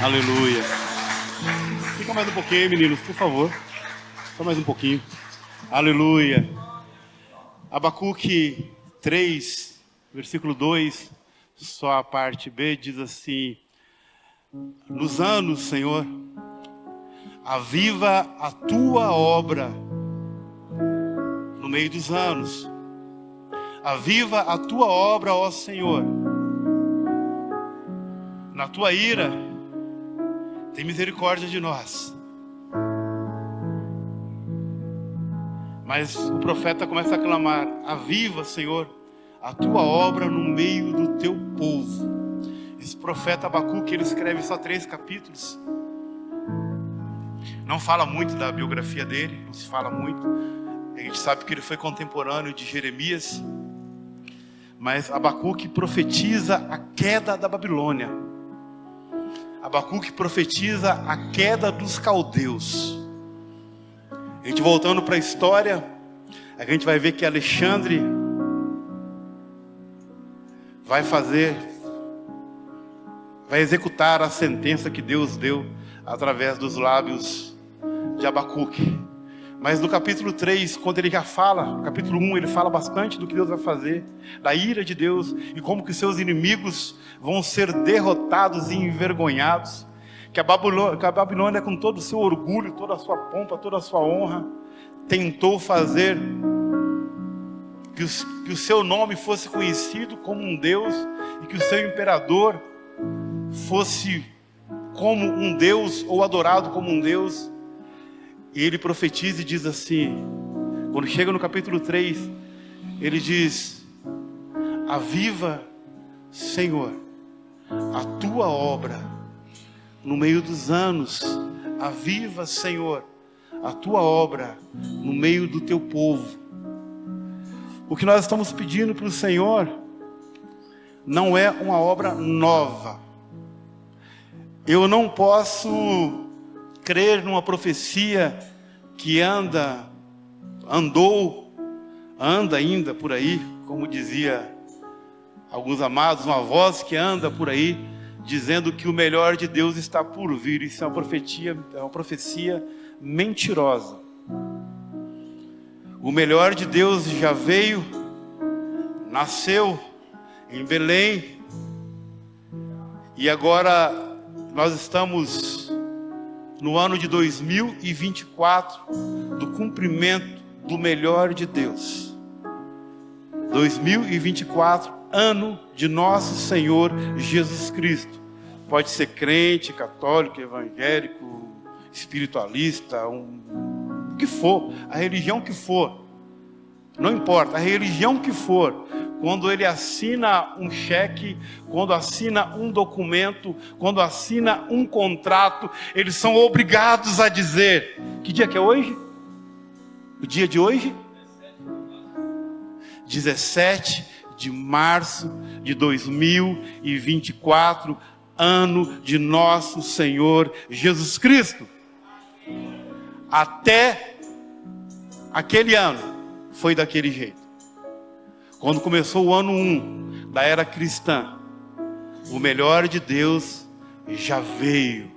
Aleluia. Fica mais um pouquinho, meninos, por favor. Só mais um pouquinho. Aleluia. Abacuque 3, versículo 2, só a parte B, diz assim: nos anos, Senhor, aviva a tua obra. No meio dos anos, aviva a tua obra, ó Senhor. Na tua ira, tem misericórdia de nós. Mas o profeta começa a clamar: aviva, Senhor, a tua obra no meio do teu povo. Esse profeta Abacuque, ele escreve só 3 capítulos. Não fala muito da biografia dele, não se fala muito. A gente sabe que ele foi contemporâneo de Jeremias. Mas Abacuque profetiza a queda da Babilônia. Abacuque profetiza a queda dos caldeus. A gente voltando para a história, a gente vai ver que Alexandre vai executar a sentença que Deus deu através dos lábios de Abacuque. Mas no capítulo 3, quando ele já fala, no capítulo 1, ele fala bastante do que Deus vai fazer, da ira de Deus, e como que seus inimigos vão ser derrotados e envergonhados, que a Babilônia, com todo o seu orgulho, toda a sua pompa, toda a sua honra, tentou fazer que o seu nome fosse conhecido como um Deus, e que o seu imperador fosse como um Deus, ou adorado como um Deus. E ele profetiza e diz assim, quando chega no capítulo 3, ele diz: aviva, Senhor, a tua obra no meio dos anos. Aviva, Senhor, a tua obra no meio do teu povo. O que nós estamos pedindo para o Senhor não é uma obra nova. Eu não posso crer numa profecia que anda ainda por aí, como dizia alguns amados, uma voz que anda por aí dizendo que o melhor de Deus está por vir. Isso é uma profecia mentirosa. O melhor de Deus já veio, nasceu em Belém, e agora nós estamos no ano de 2024, do cumprimento do melhor de Deus. 2024, ano de nosso Senhor Jesus Cristo. Pode ser crente, católico, evangélico, espiritualista, o que for, a religião que for, não importa, a religião que for. Quando ele assina um cheque, quando assina um documento, quando assina um contrato, eles são obrigados a dizer: que dia que é hoje? O dia de hoje? 17 de março de 2024, ano de nosso Senhor Jesus Cristo. Até aquele ano foi daquele jeito. Quando começou o ano 1 da era cristã, o melhor de Deus já veio.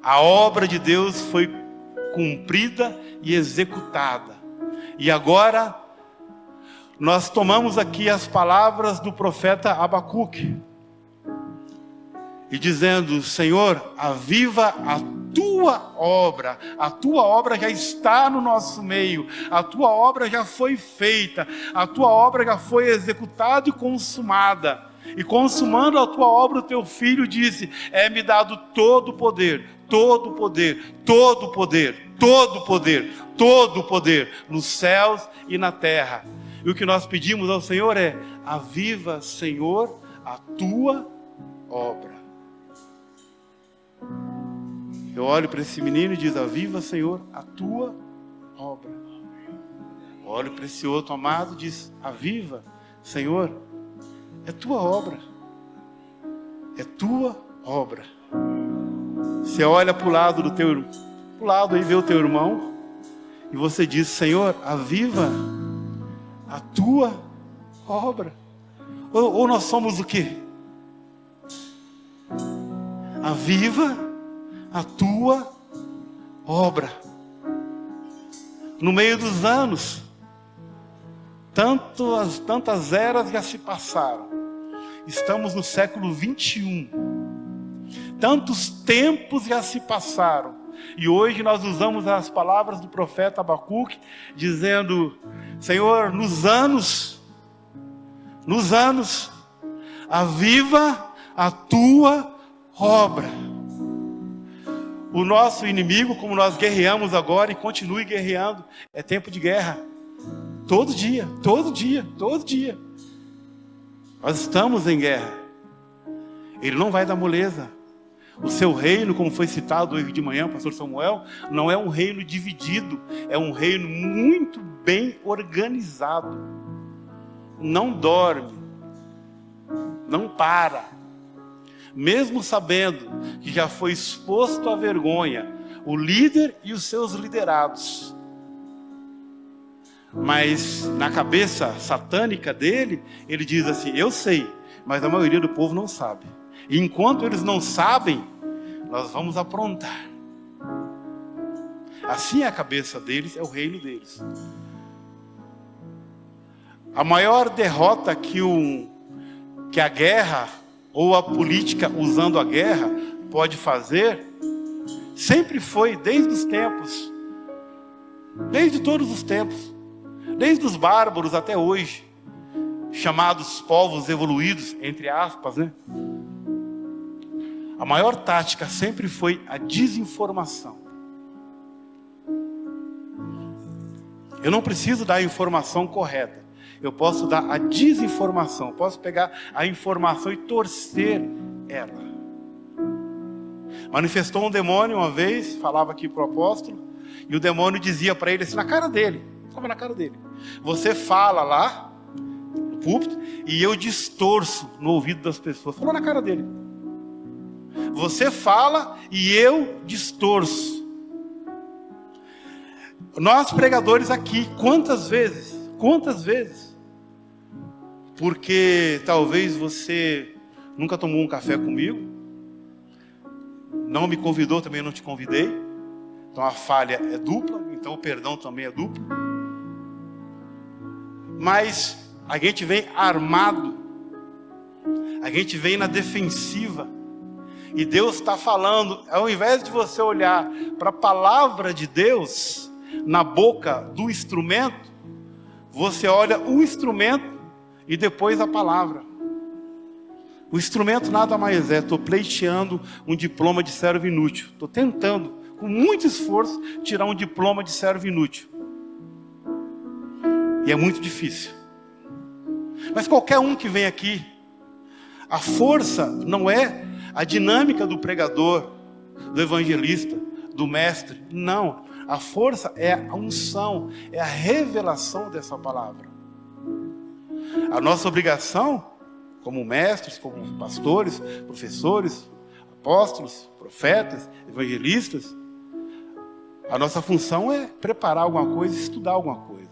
A obra de Deus foi cumprida e executada. E agora, nós tomamos aqui as palavras do profeta Abacuque, e dizendo: Senhor, aviva a tua obra. A tua obra já está no nosso meio, a tua obra já foi feita, a tua obra já foi executada e consumada. E consumando a tua obra, o teu filho disse: é-me dado todo o poder, todo o poder, todo o poder, todo o poder, todo o poder, nos céus e na terra. E o que nós pedimos ao Senhor é: aviva, Senhor, a tua obra. Eu olho para esse menino e diz: aviva, Senhor, a tua obra. Eu olho para esse outro amado e diz: aviva, Senhor, é tua obra. É tua obra. Você olha para o lado pro lado aí, vê o teu irmão, e você diz: Senhor, aviva a tua obra. Ou nós somos o quê? aviva a tua obra. No meio dos anos, tantas eras já se passaram. Estamos no século 21. Tantos tempos já se passaram. E hoje nós usamos as palavras do profeta Abacuque, dizendo: Senhor, nos anos, aviva a tua obra. O nosso inimigo, como nós guerreamos agora e continue guerreando, é tempo de guerra. Todo dia. Nós estamos em guerra. Ele não vai dar moleza. O seu reino, como foi citado hoje de manhã, pastor Samuel, não é um reino dividido, é um reino muito bem organizado. Não dorme, não para. Mesmo sabendo que já foi exposto à vergonha o líder e os seus liderados. Mas na cabeça satânica dele, ele diz assim: eu sei, mas a maioria do povo não sabe. E enquanto eles não sabem, nós vamos aprontar. Assim é a cabeça deles, é o reino deles. A maior derrota que a guerra ou a política usando a guerra pode fazer, sempre foi, desde os tempos, desde todos os tempos, desde os bárbaros até hoje, chamados povos evoluídos, entre aspas, né? A maior tática sempre foi a desinformação. Eu não preciso dar a informação correta. Eu posso dar a desinformação. Posso pegar a informação e torcer ela. Manifestou um demônio uma vez, falava aqui para o apóstolo, e o demônio dizia para ele assim, na cara dele, estava na cara dele: você fala lá no púlpito e eu distorço no ouvido das pessoas. Falou na cara dele. Você fala e eu distorço. Nós pregadores aqui, quantas vezes, porque talvez você nunca tomou um café comigo, não me convidou, também não te convidei, então a falha é dupla, então o perdão também é duplo. Mas a gente vem armado, a gente vem na defensiva, e Deus está falando, ao invés de você olhar para a palavra de Deus na boca do instrumento, você olha o instrumento e depois a palavra. O instrumento nada mais é, estou pleiteando um diploma de servo inútil. Estou tentando, com muito esforço, tirar um diploma de servo inútil. E é muito difícil. Mas qualquer um que vem aqui, a força não é a dinâmica do pregador, do evangelista, do mestre. Não, a força é a unção, é a revelação dessa palavra. A nossa obrigação, como mestres, como pastores, professores, apóstolos, profetas, evangelistas, a nossa função é preparar alguma coisa, estudar alguma coisa.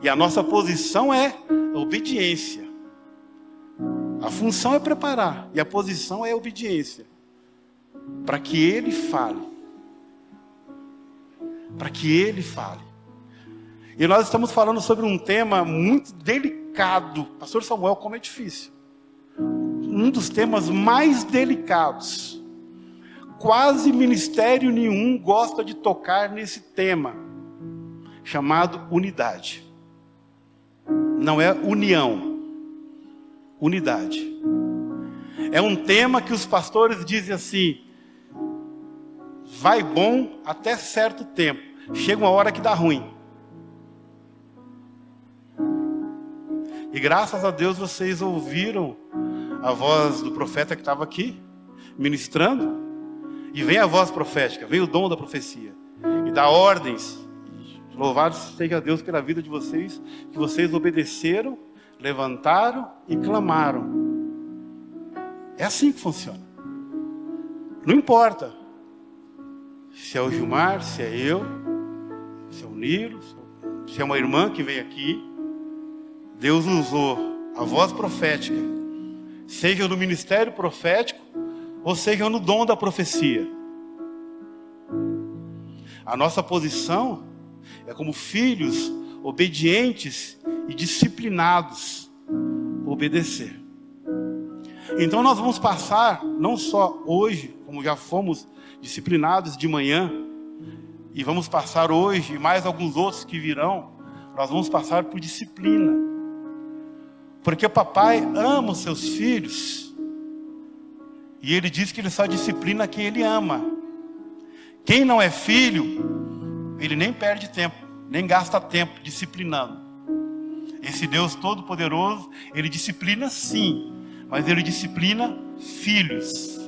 E a nossa posição é a obediência. A função é preparar e a posição é a obediência. Para que Ele fale. Para que Ele fale. E nós estamos falando sobre um tema muito delicado. Pastor Samuel, como é difícil. Um dos temas mais delicados. Quase ministério nenhum gosta de tocar nesse tema. Chamado unidade. Não é união. Unidade. É um tema que os pastores dizem assim: vai bom até certo tempo. Chega uma hora que dá ruim. E graças a Deus vocês ouviram a voz do profeta que estava aqui, ministrando. E vem a voz profética, vem o dom da profecia. E dá ordens. Louvado seja Deus pela vida de vocês, que vocês obedeceram, levantaram e clamaram. É assim que funciona. Não importa se é o Gilmar, se é eu, se é o Nilo, se é uma irmã que veio aqui. Deus usou a voz profética seja no ministério profético, ou seja no dom da profecia. A nossa posição é como filhos obedientes e disciplinados, obedecer. Então nós vamos passar, não só hoje, como já fomos disciplinados de manhã, e vamos passar hoje, e mais alguns outros que virão, nós vamos passar por disciplina. Porque o papai ama os seus filhos, e ele diz que ele só disciplina quem ele ama. Quem não é filho, ele nem perde tempo, nem gasta tempo disciplinando. Esse Deus Todo-Poderoso, ele disciplina sim, mas ele disciplina filhos.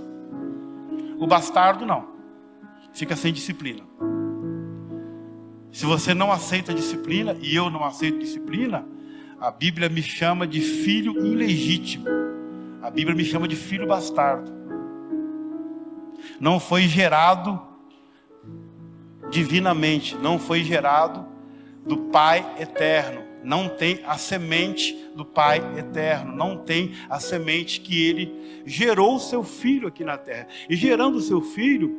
O bastardo não, fica sem disciplina. Se você não aceita disciplina, e eu não aceito disciplina, a Bíblia me chama de filho ilegítimo. A Bíblia me chama de filho bastardo. Não foi gerado divinamente, não foi gerado do Pai eterno, não tem a semente do Pai eterno, não tem a semente que Ele gerou o seu Filho aqui na terra. E gerando o seu Filho,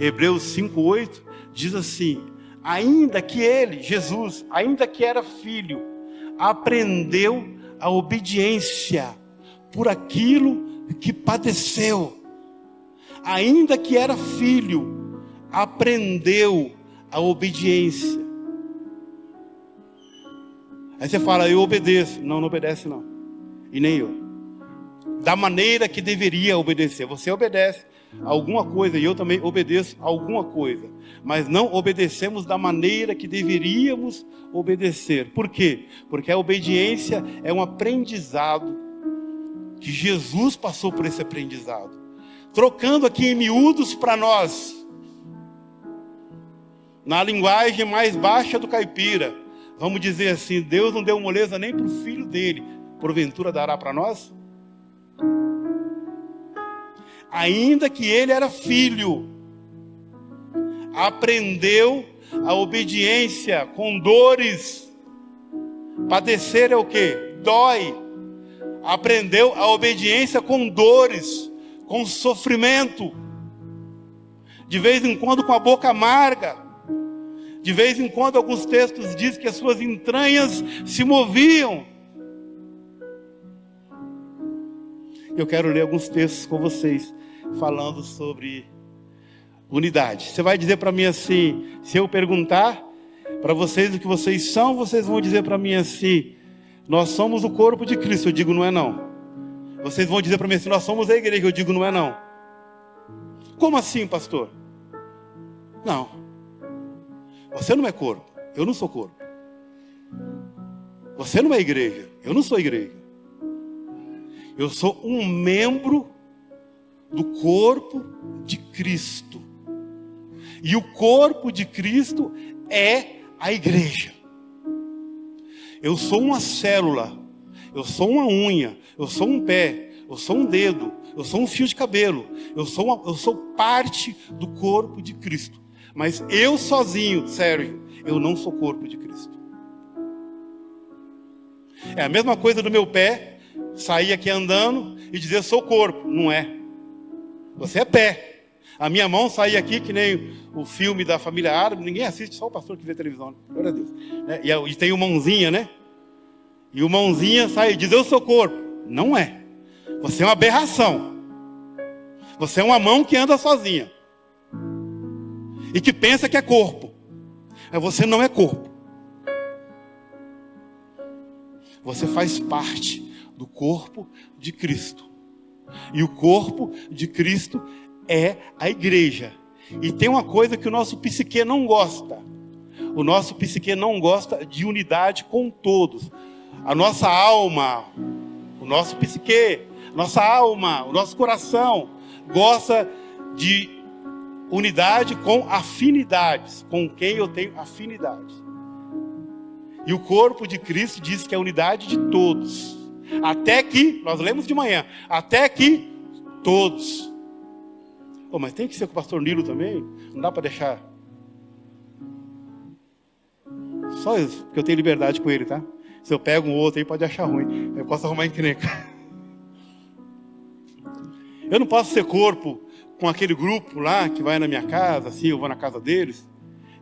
Hebreus 5:8 diz assim: ainda que Ele, Jesus, ainda que era filho, aprendeu a obediência por aquilo que padeceu. Ainda que era filho, aprendeu a obediência. Aí você fala, eu obedeço. Não, não obedece não. E nem eu. Da maneira que deveria obedecer. Você obedece a alguma coisa e eu também obedeço a alguma coisa. Mas não obedecemos da maneira que deveríamos obedecer. Por quê? Porque a obediência é um aprendizado que Jesus passou por esse aprendizado. Trocando aqui em miúdos para nós, na linguagem mais baixa do caipira, vamos dizer assim, Deus não deu moleza nem para o filho dele, porventura dará para nós? Ainda que ele era filho, aprendeu a obediência com dores. Padecer é o quê? Dói. Aprendeu a obediência com dores, com sofrimento, de vez em quando com a boca amarga. De vez em quando alguns textos dizem que as suas entranhas se moviam. Eu quero ler alguns textos com vocês, falando sobre unidade. Você vai dizer para mim assim, se eu perguntar para vocês o que vocês são, vocês vão dizer para mim assim, nós somos o corpo de Cristo. Eu digo, não é não. Vocês vão dizer para mim assim, nós somos a igreja. Eu digo, não é não. Como assim, pastor? Não. Você não é corpo, eu não sou corpo. Você não é igreja, eu não sou igreja. Eu sou um membro do corpo de Cristo. E o corpo de Cristo é a igreja. Eu sou uma célula, eu sou uma unha, eu sou um pé, eu sou um dedo, eu sou um fio de cabelo. Eu sou parte do corpo de Cristo. Mas eu sozinho, Sérgio, eu não sou corpo de Cristo. É a mesma coisa do meu pé, sair aqui andando e dizer, sou corpo. Não é. Você é pé. A minha mão sair aqui, que nem o filme da família árabe, ninguém assiste, só o pastor que vê televisão. Glória a Deus. E tem o mãozinha, né? E o mãozinha sai e diz, eu sou corpo. Não é. Você é uma aberração. Você é uma mão que anda sozinha. E que pensa que é corpo. Mas você não é corpo. Você faz parte do corpo de Cristo. E o corpo de Cristo é a igreja. E tem uma coisa que o nosso psique não gosta. O nosso psique não gosta de unidade com todos. A nossa alma, o nosso psique, nossa alma, o nosso coração gosta de unidade com afinidades, com quem eu tenho afinidade. E o corpo de Cristo diz que é a unidade de todos. Até que, nós lemos de manhã, até que todos. Oh, mas tem que ser com o pastor Nilo também? Não dá para deixar. Só isso, porque eu tenho liberdade com ele, tá? Se eu pego um outro aí, pode achar ruim. Eu posso arrumar encrenca. Eu não posso ser corpo com aquele grupo lá que vai na minha casa, assim, eu vou na casa deles,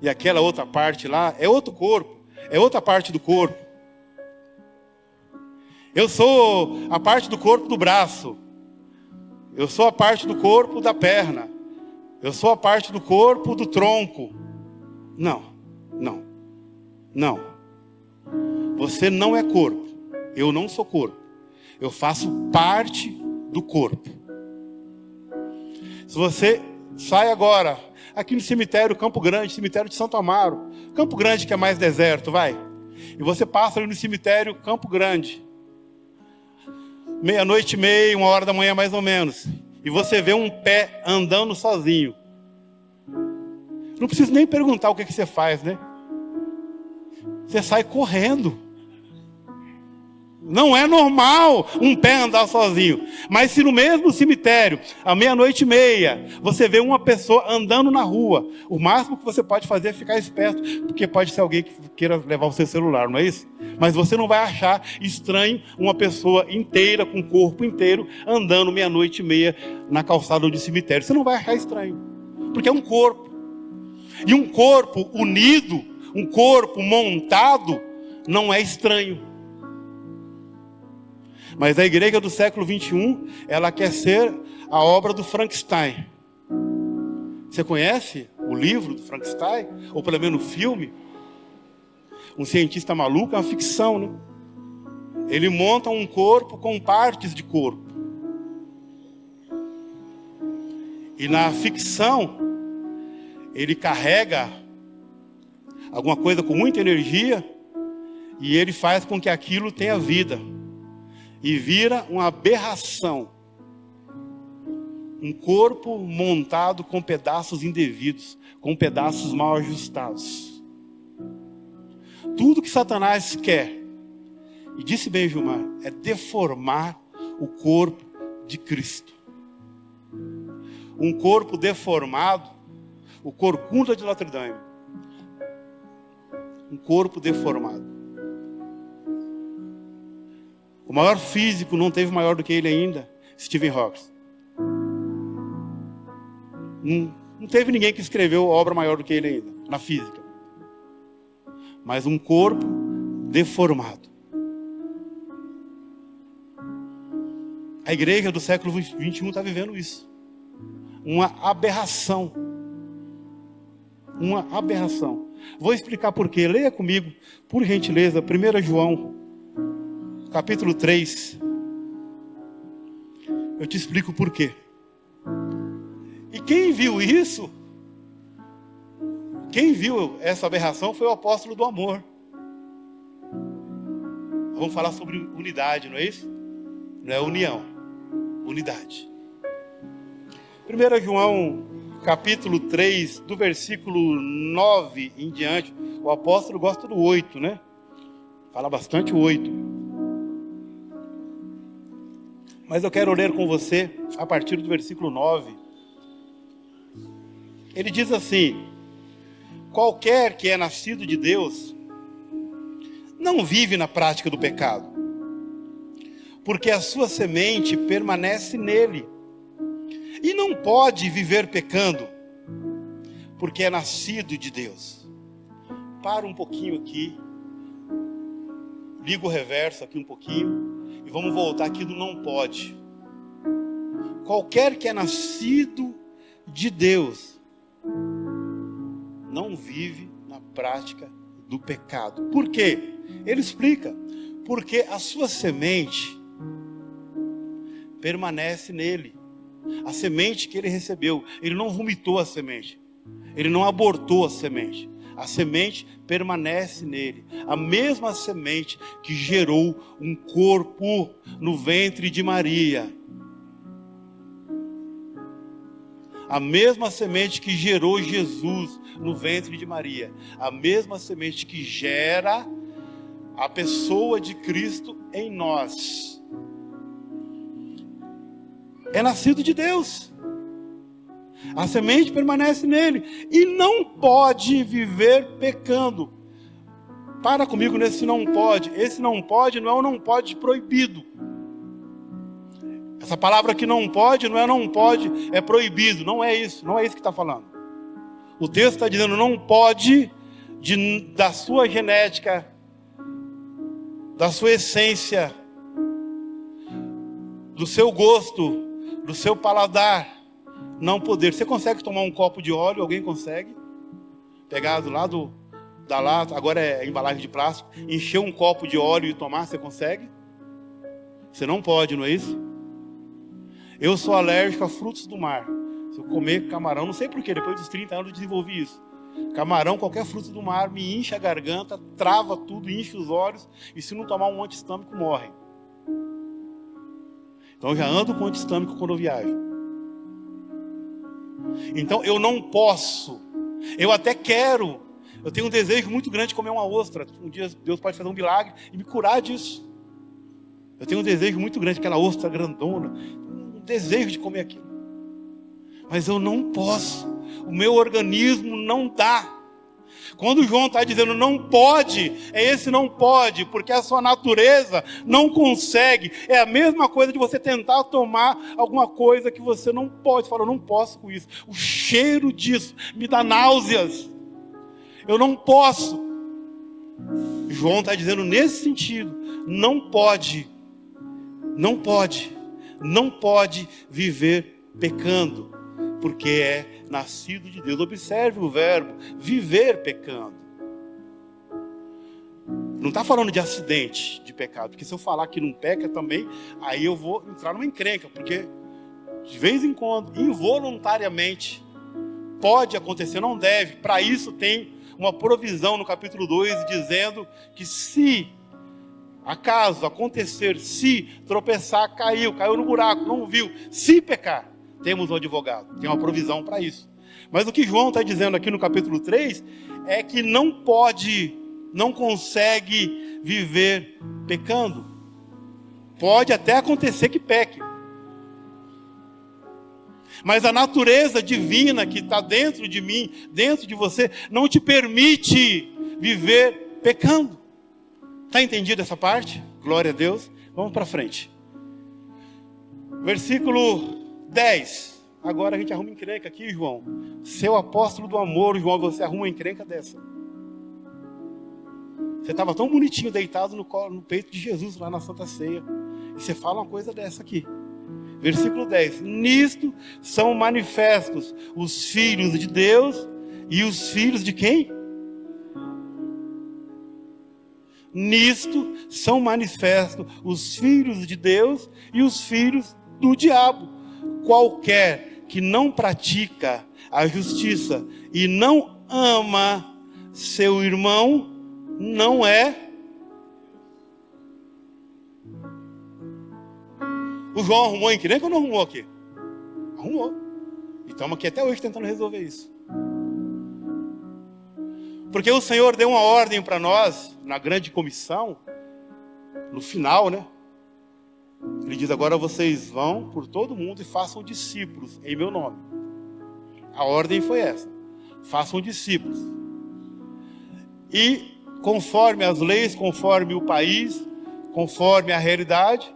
e aquela outra parte lá é outro corpo, é outra parte do corpo. Eu sou a parte do corpo do braço, eu sou a parte do corpo da perna, eu sou a parte do corpo do tronco. Não, não, não. Você não é corpo, eu não sou corpo, eu faço parte do corpo. Se você sai agora, aqui no cemitério Campo Grande, cemitério de Santo Amaro, Campo Grande que é mais deserto, vai. E você passa ali no cemitério Campo Grande, 00:30, 1h da manhã mais ou menos. E você vê um pé andando sozinho. Não precisa nem perguntar o que você faz, né? Você sai correndo. Não é normal um pé andar sozinho. Mas se no mesmo cemitério, à 00:30, você vê uma pessoa andando na rua, o máximo que você pode fazer é ficar esperto, porque pode ser alguém que queira levar o seu celular, não é isso? Mas você não vai achar estranho uma pessoa inteira, com o corpo inteiro, andando 00:30 na calçada do cemitério. Você não vai achar estranho, porque é um corpo. E um corpo unido, um corpo montado, não é estranho. Mas a igreja do século 21, ela quer ser a obra do Frankenstein. Você conhece o livro do Frankenstein? Ou pelo menos o filme? Um cientista maluco, é uma ficção, né? Ele monta um corpo com partes de corpo. E na ficção, ele carrega alguma coisa com muita energia e ele faz com que aquilo tenha vida. E vira uma aberração. Um corpo montado com pedaços indevidos, com pedaços mal ajustados. Tudo que Satanás quer, e disse bem Gilmar, é deformar o corpo de Cristo. Um corpo deformado, o corcunda de Notre Dame. Um corpo deformado. O maior físico, não teve maior do que ele ainda, Stephen Hawking. Não teve ninguém que escreveu obra maior do que ele ainda, na física. Mas um corpo deformado. A igreja do século 21 está vivendo isso. Uma aberração. Uma aberração. Vou explicar por quê. Leia comigo, por gentileza, 1 João. Capítulo 3, eu te explico por quê. E quem viu isso, quem viu essa aberração foi o apóstolo do amor. Vamos falar sobre unidade, não é isso? Não é união, unidade. 1 João, capítulo 3, do versículo 9 em diante. O apóstolo gosta do 8, né? Fala bastante o 8. Mas eu quero ler com você a partir do versículo 9. Ele diz assim: qualquer que é nascido de Deus não vive na prática do pecado, porque a sua semente permanece nele, e não pode viver pecando, porque é nascido de Deus. Para um pouquinho aqui, liga o reverso aqui um pouquinho, e vamos voltar aqui no não pode. Qualquer que é nascido de Deus não vive na prática do pecado. Por quê? Ele explica. Porque a sua semente permanece nele. A semente que ele recebeu. Ele não vomitou a semente. Ele não abortou a semente. A semente permanece nele. A mesma semente que gerou um corpo no ventre de Maria. A mesma semente que gerou Jesus no ventre de Maria. A mesma semente que gera a pessoa de Cristo em nós. É nascido de Deus. A semente permanece nele e não pode viver pecando. Para comigo nesse não pode. Esse não pode não é um não pode proibido. Essa palavra que não pode, não pode, é proibido. Não é isso que está falando. O texto está dizendo não pode da sua genética, da sua essência, do seu gosto, do seu paladar, não poder. Você consegue tomar um copo de óleo? Alguém consegue? Pegar do lado da lata, agora é embalagem de plástico, encher um copo de óleo e tomar, você consegue? Você não pode, não é isso? Eu sou alérgico a frutos do mar. Se eu comer camarão, não sei porquê, depois dos 30 anos eu desenvolvi isso. Camarão, qualquer fruto do mar, me enche a garganta, trava tudo, enche os olhos, e se não tomar um antistâmico, morre. Então eu já ando com antistâmico quando eu viajo. Então eu não posso, eu até quero, eu tenho um desejo muito grande de comer uma ostra. Um dia Deus pode fazer um milagre e me curar disso. Eu tenho um desejo muito grande, aquela ostra grandona, um desejo de comer aquilo. Mas eu não posso, o meu organismo não dá. Quando João está dizendo não pode, é esse não pode, porque a sua natureza não consegue. É a mesma coisa de você tentar tomar alguma coisa que você não pode. Você fala, eu não posso com isso. O cheiro disso me dá náuseas. Eu não posso. João está dizendo nesse sentido, não pode viver pecando, porque é nascido de Deus. Observe o verbo, viver pecando. Não está falando de acidente de pecado, porque se eu falar que não peca também, aí eu vou entrar numa encrenca, porque de vez em quando, involuntariamente, pode acontecer, não deve. Para isso tem uma provisão no capítulo 2, dizendo que se acaso acontecer, se tropeçar, caiu no buraco, não viu, se pecar, temos um advogado, tem uma provisão para isso. Mas o que João está dizendo aqui no capítulo 3 é que não pode, não consegue viver pecando. Pode até acontecer que peque, mas a natureza divina que está dentro de mim, dentro de você, não te permite viver pecando. Está entendido essa parte? Glória a Deus. Vamos para frente. Versículo 10. Agora a gente arruma encrenca aqui, João. Seu apóstolo do amor, João, você arruma uma encrenca dessa. Você estava tão bonitinho, deitado no peito de Jesus, lá na Santa Ceia. E você fala uma coisa dessa aqui. Versículo 10. Nisto são manifestos os filhos de Deus e os filhos de quem? Nisto são manifestos os filhos de Deus e os filhos do diabo. Qualquer que não pratica a justiça e não ama seu irmão, não é. O João arrumou encrenca ou não arrumou aqui? Arrumou. E estamos aqui até hoje tentando resolver isso. Porque o Senhor deu uma ordem para nós, na grande comissão, no final, né? Ele diz, agora vocês vão por todo mundo e façam discípulos em meu nome. A ordem foi essa. Façam discípulos. E conforme as leis, conforme o país, conforme a realidade,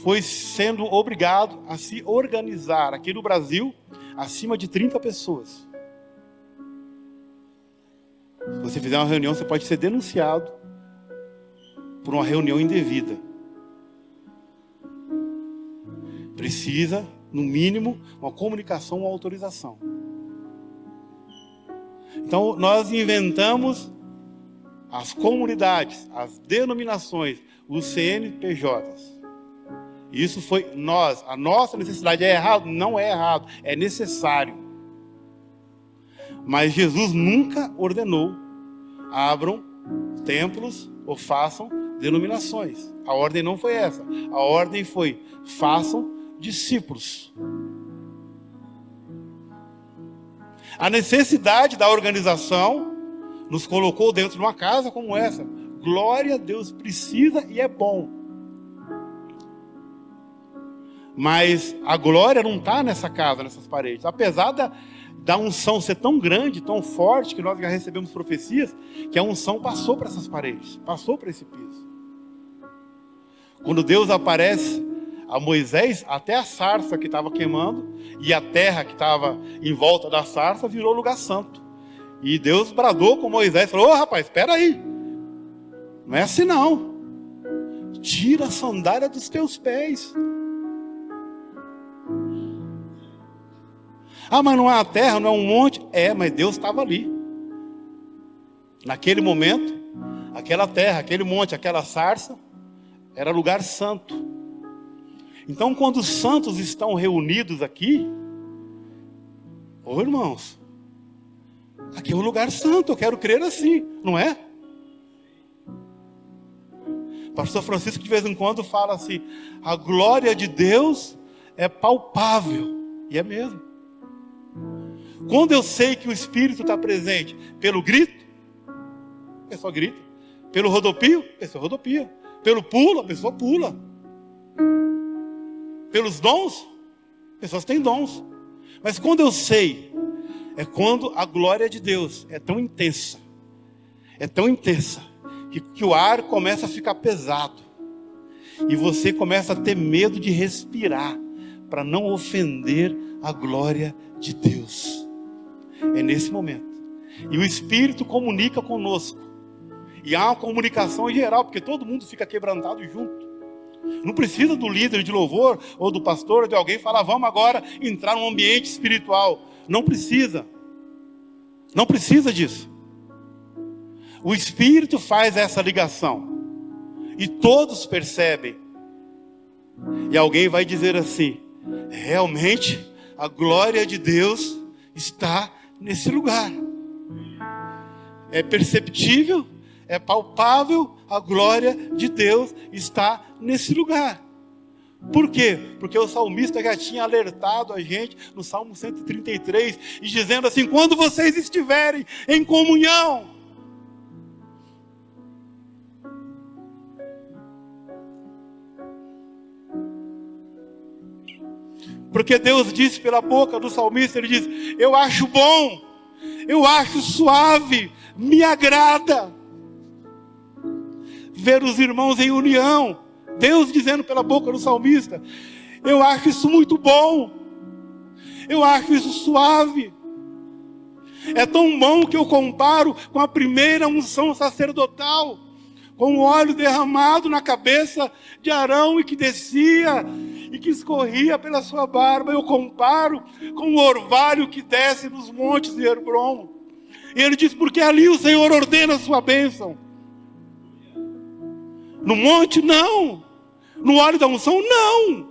foi sendo obrigado a se organizar. Aqui no Brasil, acima de 30 pessoas. Se você fizer uma reunião, você pode ser denunciado por uma reunião indevida. Precisa, no mínimo, uma comunicação, uma autorização. Então, nós inventamos as comunidades, as denominações, os CNPJs. Isso foi nós. A nossa necessidade é errado? Não é errado, é necessário. Mas Jesus nunca ordenou, abram templos ou façam denominações. A ordem não foi essa. A ordem foi, façam discípulos. A necessidade da organização nos colocou dentro de uma casa como essa. Glória a Deus, precisa e é bom. Mas a glória não está nessa casa, nessas paredes. Apesar da unção ser tão grande, tão forte, que nós já recebemos profecias, que a unção passou para essas paredes, passou para esse piso. Quando Deus aparece, a Moisés, até a sarça que estava queimando e a terra que estava em volta da sarça virou lugar santo. E Deus bradou com Moisés, falou: ô rapaz, espera aí, não é assim não, tira a sandália dos teus pés. Ah, mas não é a terra, não é um monte. É, mas Deus estava ali. Naquele momento, aquela terra, aquele monte, aquela sarça, era lugar santo. Então, quando os santos estão reunidos aqui, ô irmãos, aqui é um lugar santo, eu quero crer assim, não é? Pastor Francisco de vez em quando fala assim: a glória de Deus é palpável, e é mesmo. Quando eu sei que o Espírito está presente, pelo grito, a pessoa grita. Pelo rodopio, a pessoa rodopia. Pelo pulo, a pessoa pula. Pelos dons, pessoas têm dons. Mas quando eu sei, é quando a glória de Deus é tão intensa, que o ar começa a ficar pesado, e você começa a ter medo de respirar, para não ofender a glória de Deus. É nesse momento. E o Espírito comunica conosco. E há uma comunicação em geral, porque todo mundo fica quebrantado junto. Não precisa do líder de louvor, ou do pastor, ou de alguém falar: vamos agora entrar num ambiente espiritual. Não precisa. Não precisa disso. O Espírito faz essa ligação. E todos percebem. E alguém vai dizer assim: realmente a glória de Deus está nesse lugar. É perceptível, é palpável, a glória de Deus está nesse lugar. Por quê? Porque o salmista já tinha alertado a gente no Salmo 133, e dizendo assim: quando vocês estiverem em comunhão, porque Deus disse pela boca do salmista, ele diz: eu acho bom, eu acho suave, me agrada ver os irmãos em união. Deus dizendo pela boca do salmista: eu acho isso muito bom, eu acho isso suave. É tão bom que eu comparo com a primeira unção sacerdotal, com o óleo derramado na cabeça de Arão e que descia e que escorria pela sua barba. Eu comparo com o orvalho que desce nos montes de Hebrom. E ele diz: porque ali o Senhor ordena a sua bênção. No monte, não. No óleo da unção, não.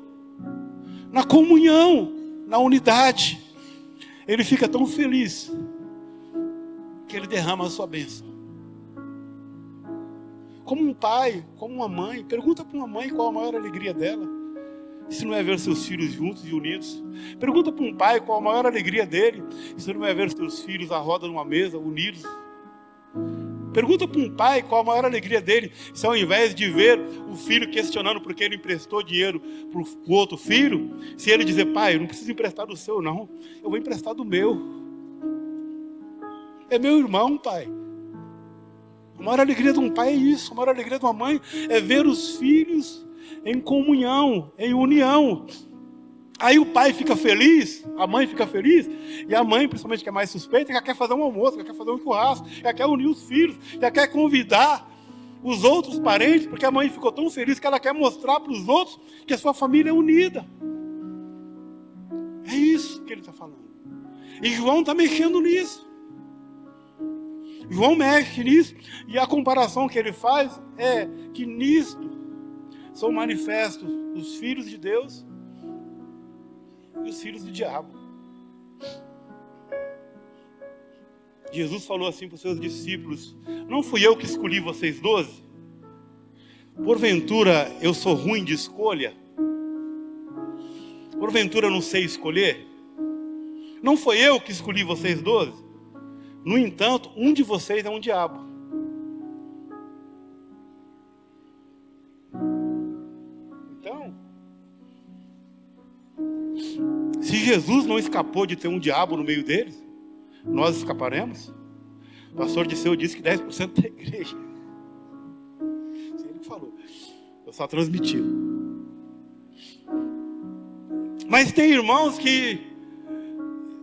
Na comunhão, na unidade. Ele fica tão feliz que ele derrama a sua bênção. Como um pai, como uma mãe. Pergunta para uma mãe qual a maior alegria dela. Se não é ver seus filhos juntos e unidos. Pergunta para um pai qual a maior alegria dele. Se não é ver seus filhos à roda numa mesa, unidos. Pergunta para um pai qual a maior alegria dele, se ao invés de ver o filho questionando porque ele emprestou dinheiro para o outro filho, se ele dizer: pai, eu não preciso emprestar do seu não, eu vou emprestar do meu. É meu irmão, pai. A maior alegria de um pai é isso, a maior alegria de uma mãe é ver os filhos em comunhão, em união. Aí o pai fica feliz, a mãe fica feliz, e a mãe, principalmente que é mais suspeita, já quer fazer um almoço, já quer fazer um churrasco, já quer unir os filhos, já quer convidar os outros parentes, porque a mãe ficou tão feliz que ela quer mostrar para os outros que a sua família é unida. É isso que ele está falando. E João está mexendo nisso. João mexe nisso, e a comparação que ele faz é que nisto são manifestos os filhos de Deus e os filhos do diabo. Jesus falou assim para os seus discípulos: não fui eu que escolhi vocês 12? Porventura eu sou ruim de escolha? Porventura eu não sei escolher? Não foi eu que escolhi vocês 12? No entanto, um de vocês é um diabo. Então, se Jesus não escapou de ter um diabo no meio deles, nós escaparemos? O pastor Disseu disse que 10% da igreja. Ele que falou. Eu só transmiti. Mas tem irmãos que,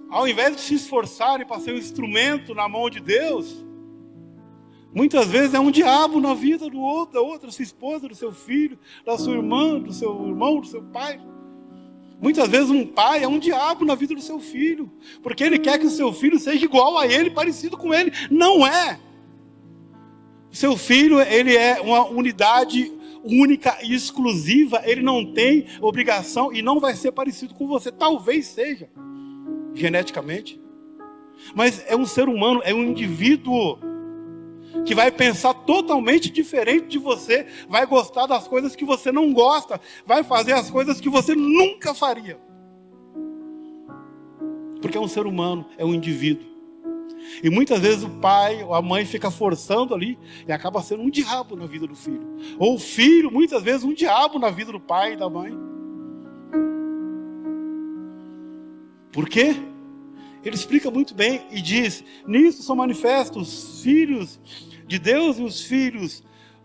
ao invés de se esforçarem para ser um instrumento na mão de Deus, muitas vezes é um diabo na vida do outro, da outra, sua esposa, do seu filho, da sua irmã, do seu irmão, do seu pai. Muitas vezes um pai é um diabo na vida do seu filho, porque ele quer que o seu filho seja igual a ele, parecido com ele. Não é. O seu filho, ele é uma unidade única e exclusiva, ele não tem obrigação e não vai ser parecido com você. Talvez seja, geneticamente. Mas é um ser humano, é um indivíduo que vai pensar totalmente diferente de você, vai gostar das coisas que você não gosta, vai fazer as coisas que você nunca faria. Porque é um ser humano, é um indivíduo. E muitas vezes o pai ou a mãe fica forçando ali e acaba sendo um diabo na vida do filho. Ou o filho, muitas vezes, um diabo na vida do pai e da mãe. Por quê? Ele explica muito bem e diz: nisso são manifestos os filhos de Deus e os filhos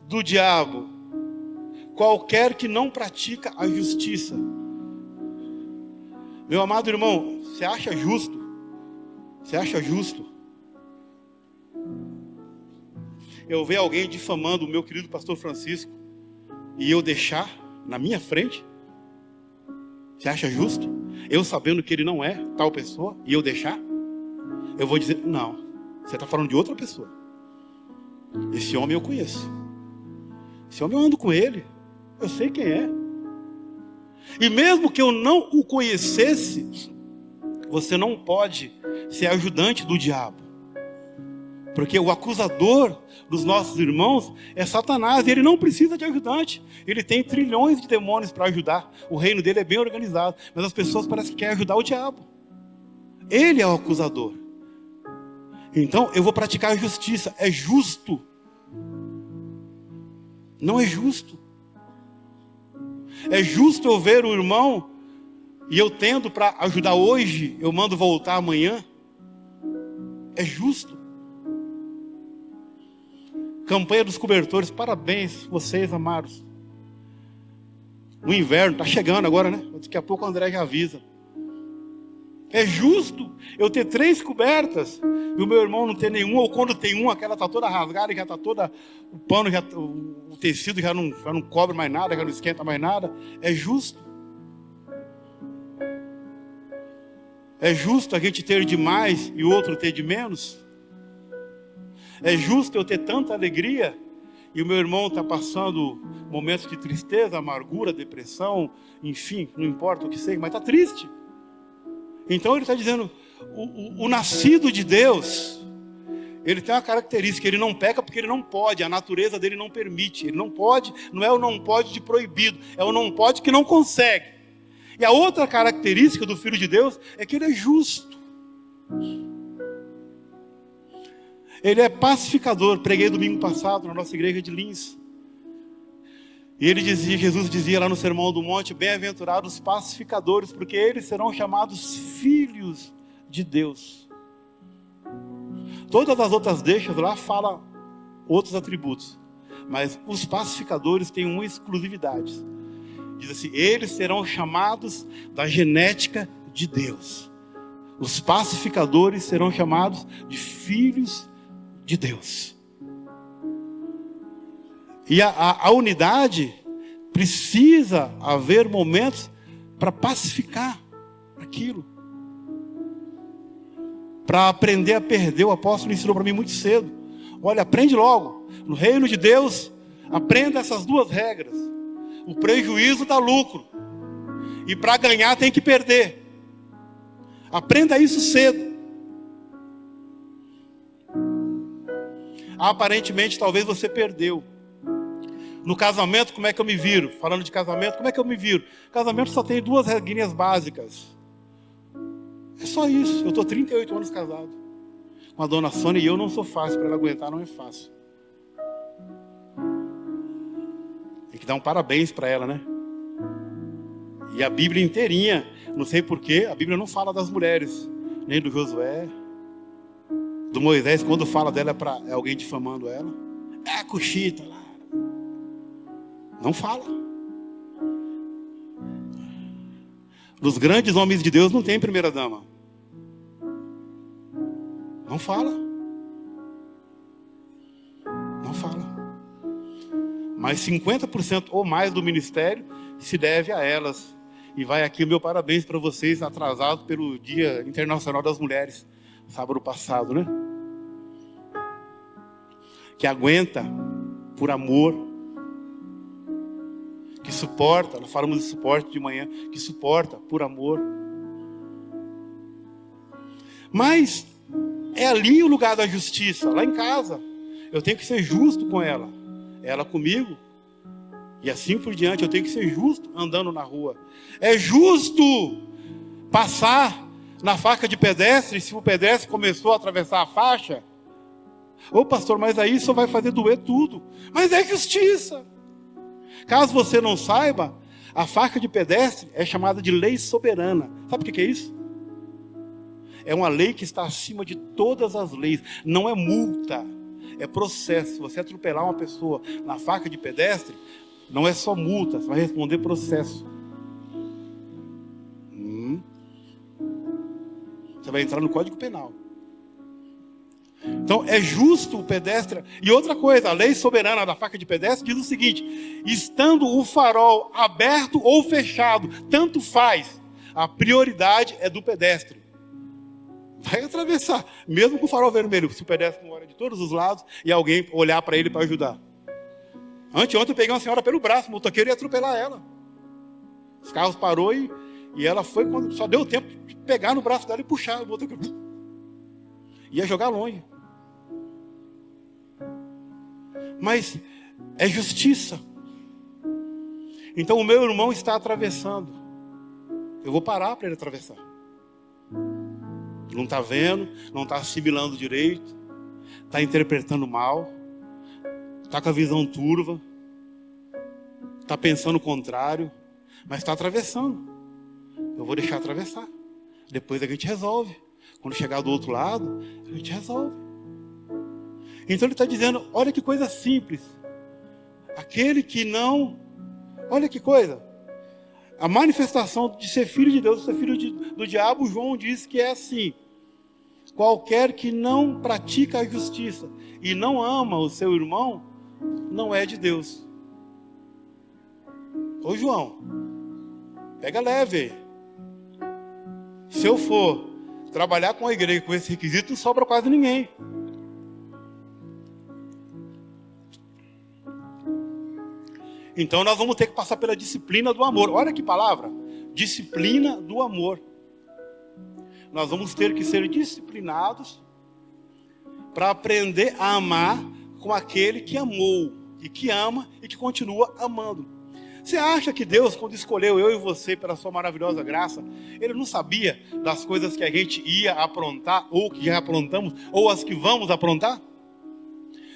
do diabo. Qualquer que não pratica a justiça. Meu amado irmão, você acha justo? Você acha justo eu ver alguém difamando o meu querido pastor Francisco e eu deixar na minha frente? Você acha justo? Eu sabendo que ele não é tal pessoa e eu deixar? Eu vou dizer: não, você está falando de outra pessoa. Esse homem eu conheço. Esse homem eu ando com ele. Eu sei quem é. E mesmo que eu não o conhecesse, você não pode ser ajudante do diabo. Porque o acusador dos nossos irmãos é Satanás. E ele não precisa de ajudante. Ele tem trilhões de demônios para ajudar. O reino dele é bem organizado. Mas as pessoas parecem que querem ajudar o diabo. Ele é o acusador. Então eu vou praticar a justiça. É justo. Não é justo. É justo eu ver o irmão e eu tendo para ajudar hoje, eu mando voltar amanhã? É justo. Campanha dos cobertores, parabéns vocês, amados. O inverno está chegando agora, né? Daqui a pouco o André já avisa. É justo eu ter 3 cobertas e o meu irmão não ter nenhuma, ou quando tem uma, aquela está toda rasgada, já está toda, o pano, o tecido já não cobre mais nada, já não esquenta mais nada. É justo. É justo a gente ter de mais e o outro ter de menos? É justo eu ter tanta alegria e o meu irmão está passando momentos de tristeza, amargura, depressão, enfim, não importa o que seja, mas está triste. Então ele está dizendo, o nascido de Deus, ele tem uma característica: ele não peca porque ele não pode, a natureza dele não permite. Ele não pode, não é o não pode de proibido, é o não pode que não consegue. E a outra característica do Filho de Deus é que ele é justo. Ele é pacificador. Preguei domingo passado na nossa igreja de Lins. E ele dizia, Jesus dizia lá no Sermão do Monte: bem-aventurados os pacificadores, porque eles serão chamados filhos de Deus. Todas as outras deixas lá falam outros atributos, mas os pacificadores têm uma exclusividade. Diz assim: eles serão chamados da genética de Deus. Os pacificadores serão chamados de filhos de Deus. E a unidade precisa haver momentos para pacificar aquilo, para aprender a perder. O apóstolo ensinou para mim muito cedo: olha, aprende logo. No reino de Deus, aprenda essas 2 regras. O prejuízo dá lucro, e para ganhar tem que perder. Aprenda isso cedo. Aparentemente, talvez você perdeu. No casamento, como é que eu me viro? Falando de casamento, como é que eu me viro? Casamento só tem 2 regrinhas básicas. É só isso. Eu estou 38 anos casado com a dona Sônia, e eu não sou fácil para ela aguentar, não é fácil. Tem que dar um parabéns para ela, né? E a Bíblia inteirinha, não sei porquê, a Bíblia não fala das mulheres, nem do Josué, do Moisés. Quando fala dela é alguém difamando ela. É a Cuxita lá. Não fala. Dos grandes homens de Deus não tem primeira dama. Não fala. Não fala. Mas 50% ou mais do ministério se deve a elas. E vai aqui o meu parabéns para vocês, atrasado pelo Dia Internacional das Mulheres, sábado passado, né? Que aguenta por amor, que suporta, nós falamos de suporte de manhã, que suporta por amor. Mas é ali o lugar da justiça, lá em casa. Eu tenho que ser justo com ela, ela comigo. E assim por diante, eu tenho que ser justo andando na rua. É justo passar na faixa de pedestre se o pedestre começou a atravessar a faixa? Ô pastor, mas aí só vai fazer doer tudo. Mas é justiça. Caso você não saiba, a faixa de pedestre é chamada de lei soberana. Sabe o que é isso? É uma lei que está acima de todas as leis. Não é multa, é processo. Se você atropelar uma pessoa na faixa de pedestre, não é só multa, você vai responder processo. Você vai entrar no Código Penal. Então é justo o pedestre. E outra coisa, a lei soberana da faixa de pedestre diz o seguinte: estando o farol aberto ou fechado, tanto faz, a prioridade é do pedestre. Vai atravessar, mesmo com o farol vermelho, se o pedestre não olha de todos os lados e alguém olhar para ele para ajudar. Anteontem eu peguei uma senhora pelo braço, o motoqueiro ia atropelar ela. Os carros parou e ela foi, quando só deu tempo de pegar no braço dela e puxar o motoqueiro. Ia jogar longe. Mas é justiça. Então o meu irmão está atravessando. Eu vou parar para ele atravessar. Não está vendo, não está assimilando direito, está interpretando mal, está com a visão turva, está pensando o contrário, mas está atravessando. Eu vou deixar atravessar. Depois a gente resolve. Quando chegar do outro lado, a gente resolve. Então ele está dizendo, olha que coisa simples. Aquele que não... Olha que coisa. A manifestação de ser filho de Deus, de ser filho do diabo, João diz que é assim. Qualquer que não pratica a justiça e não ama o seu irmão, não é de Deus. Ô João, pega leve. Se eu for trabalhar com a igreja com esse requisito, não sobra quase ninguém. Então nós vamos ter que passar pela disciplina do amor. Olha que palavra, disciplina do amor. Nós vamos ter que ser disciplinados para aprender a amar com aquele que amou e que ama e que continua amando. Você acha que Deus, quando escolheu eu e você pela sua maravilhosa graça, Ele não sabia das coisas que a gente ia aprontar, ou que já aprontamos, ou as que vamos aprontar?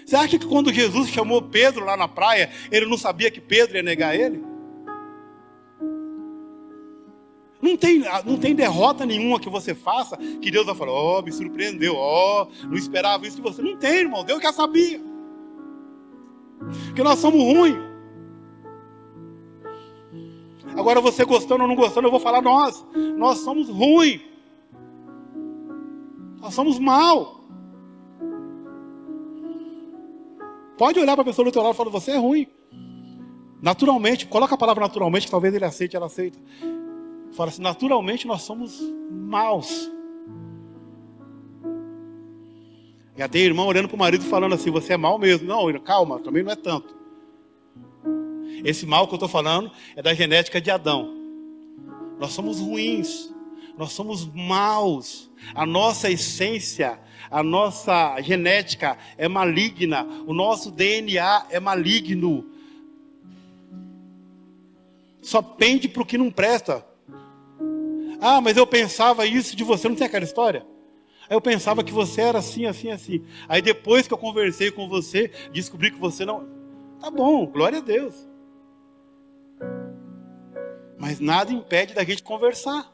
Você acha que quando Jesus chamou Pedro lá na praia, Ele não sabia que Pedro ia negar Ele? Não tem derrota nenhuma que você faça, que Deus vai falar, me surpreendeu, não esperava isso de você. Não tem, irmão, Deus já sabia. Porque nós somos ruins. Agora você gostando ou não gostando, eu vou falar nós somos ruins. Nós somos mal. Pode olhar para a pessoa do teu lado e falar, você é ruim. Naturalmente, coloca a palavra naturalmente, que talvez ele aceite, ela aceita. Fala assim, naturalmente nós somos maus. Já tem irmão olhando para o marido falando assim, você é mau mesmo. Não, calma, também não é tanto. Esse mal que eu estou falando é da genética de Adão. Nós somos ruins, nós somos maus. A nossa essência, a nossa genética é maligna. O nosso DNA é maligno. Só pende para o que não presta. Ah, mas eu pensava isso de você, não tem aquela história? Eu pensava que você era assim, assim, assim. Aí depois que eu conversei com você, descobri que você não... Tá bom, glória a Deus. Mas nada impede da gente conversar.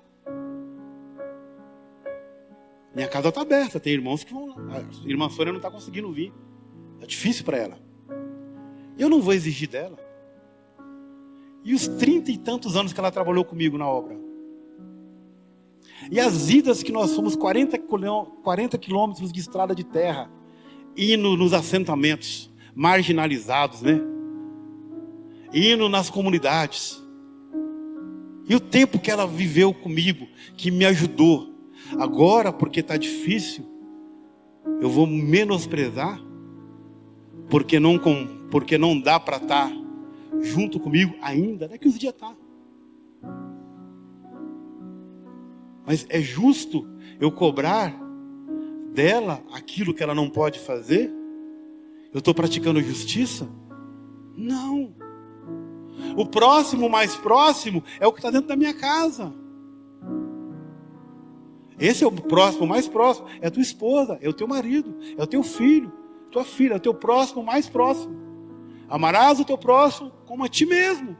Minha casa está aberta, tem irmãos que vão lá. A irmã Sônia não está conseguindo vir. É difícil para ela. Eu não vou exigir dela. E os 30 e tantos anos que ela trabalhou comigo na obra? E as idas que nós fomos 40 quilômetros de estrada de terra, indo nos assentamentos marginalizados, né? Indo nas comunidades. E o tempo que ela viveu comigo, que me ajudou. Agora, porque está difícil, eu vou menosprezar? Porque não dá para estar junto comigo ainda? Daqui uns dias está. Mas é justo eu cobrar dela aquilo que ela não pode fazer? Eu estou praticando justiça? Não. O próximo mais próximo é o que está dentro da minha casa. Esse é o próximo mais próximo. É a tua esposa, é o teu marido, é o teu filho, tua filha, é o teu próximo mais próximo. Amarás o teu próximo como a ti mesmo.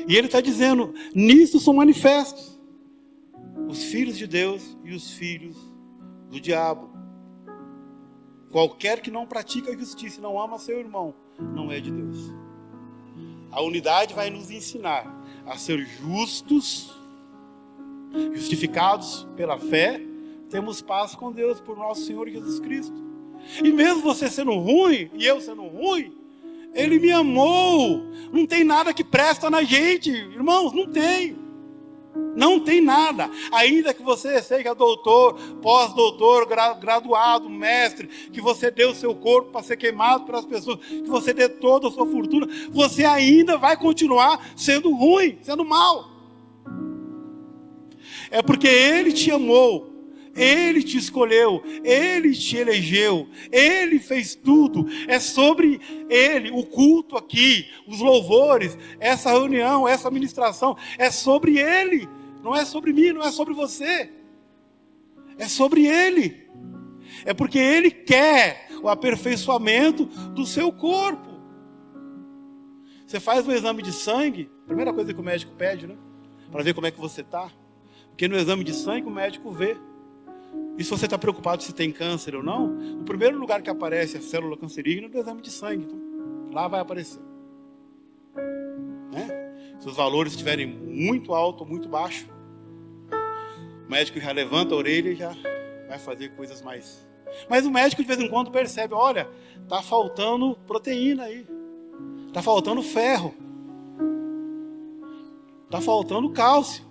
E ele está dizendo, nisso são manifestos os filhos de Deus e os filhos do diabo. Qualquer que não pratica a justiça e não ama seu irmão, não é de Deus. A unidade vai nos ensinar a ser justos, justificados pela fé, temos paz com Deus por nosso Senhor Jesus Cristo. E mesmo você sendo ruim, e eu sendo ruim, Ele me amou. Não tem nada que presta na gente, irmãos, não tem. Não tem nada. Ainda que você seja doutor, pós-doutor, graduado, mestre, que você dê o seu corpo para ser queimado pelas pessoas, que você dê toda a sua fortuna, você ainda vai continuar sendo ruim, sendo mal. É porque Ele te amou, Ele te escolheu, Ele te elegeu, Ele fez tudo. É sobre Ele, o culto aqui, os louvores, essa reunião, essa ministração, é sobre Ele. Não é sobre mim, não é sobre você. É sobre Ele. É porque Ele quer o aperfeiçoamento do seu corpo. Você faz um exame de sangue, primeira coisa que o médico pede, né? Para ver como é que você está. Porque no exame de sangue o médico vê. E se você está preocupado se tem câncer ou não, o primeiro lugar que aparece a célula cancerígena é no exame de sangue. Então, lá vai aparecer. Né? Se os valores estiverem muito alto ou muito baixo, o médico já levanta a orelha e já vai fazer coisas mais. Mas o médico de vez em quando percebe, olha, está faltando proteína aí. Está faltando ferro. Está faltando cálcio.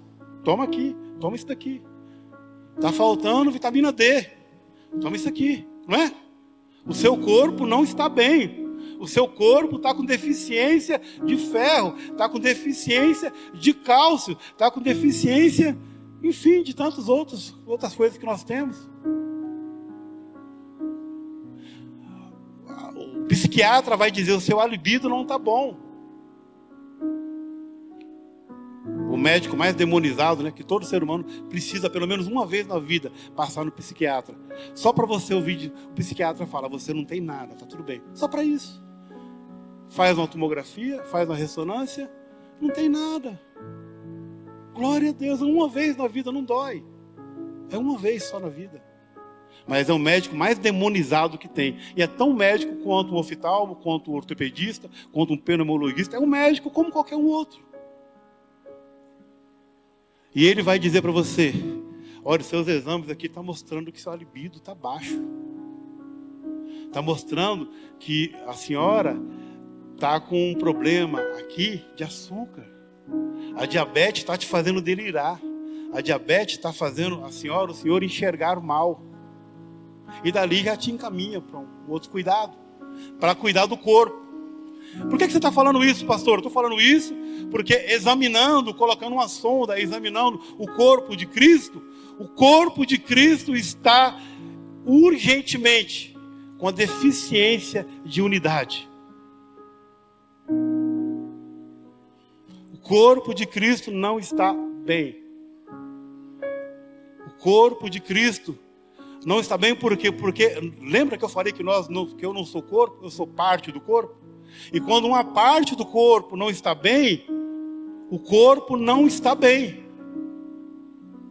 Toma aqui, toma isso daqui. Está faltando vitamina D. Toma isso aqui, não é? O seu corpo não está bem. O seu corpo está com deficiência de ferro, está com deficiência de cálcio, está com deficiência, enfim, de tantas outras coisas que nós temos. O psiquiatra vai dizer, o seu libido não está bom. O médico mais demonizado, né, que todo ser humano precisa pelo menos uma vez na vida passar no psiquiatra. Só para você ouvir o psiquiatra falar, você não tem nada, está tudo bem. Só para isso. Faz uma tomografia, faz uma ressonância, não tem nada. Glória a Deus, uma vez na vida não dói. É uma vez só na vida. Mas é o médico mais demonizado que tem. E é tão médico quanto um oftalmo, quanto um ortopedista, quanto um pneumologista. É um médico como qualquer um outro. E ele vai dizer para você, olha, os seus exames aqui estão mostrando que seu libido está baixo. Está mostrando que a senhora está com um problema aqui de açúcar. A diabetes está te fazendo delirar. A diabetes está fazendo a senhora, o senhor enxergar mal. E dali já te encaminha para um outro cuidado. Para cuidar do corpo. Por que você está falando isso, pastor? Estou falando isso porque examinando, colocando uma sonda, examinando o corpo de Cristo está urgentemente com a deficiência de unidade. O corpo de Cristo não está bem. O corpo de Cristo não está bem porque lembra que eu falei que eu não sou corpo, eu sou parte do corpo? E quando uma parte do corpo não está bem, o corpo não está bem.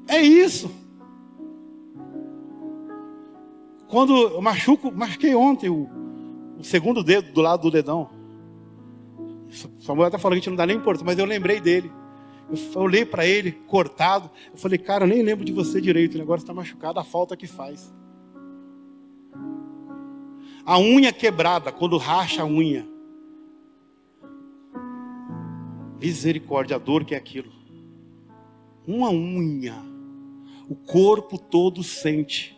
É isso. Quando eu machuquei ontem o segundo dedo do lado do dedão. Samuel está falando que a gente não dá nem importância, mas eu lembrei dele. Eu olhei para ele, cortado. Eu falei, cara, eu nem lembro de você direito. O negócio está machucado, a falta que faz. A unha quebrada, quando racha a unha. Misericórdia, a dor que é aquilo. Uma unha. O corpo todo sente.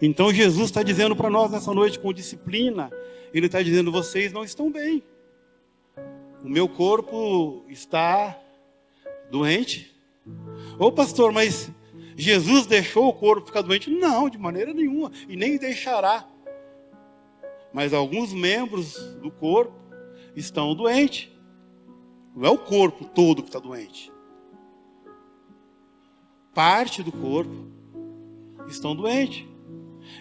Então Jesus está dizendo para nós nessa noite com disciplina. Ele está dizendo, vocês não estão bem. O meu corpo está doente. Ô pastor, mas Jesus deixou o corpo ficar doente? Não, de maneira nenhuma. E nem deixará. Mas alguns membros do corpo estão doentes. Não é o corpo todo que está doente. Parte do corpo estão doentes.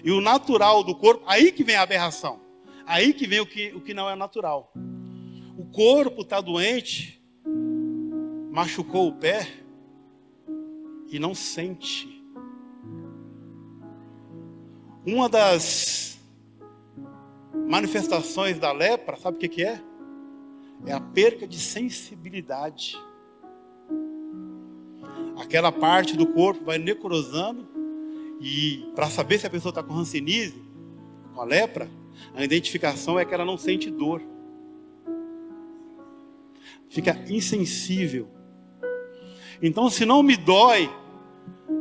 E o natural do corpo, aí que vem a aberração. Aí que vem o que não é natural. O corpo está doente, machucou o pé e não sente. Uma das manifestações da lepra, sabe o que é? É a perca de sensibilidade. Aquela parte do corpo vai necrosando. E para saber se a pessoa está com hanseníase, com a lepra, a identificação é que ela não sente dor. Fica insensível. Então, se não me dói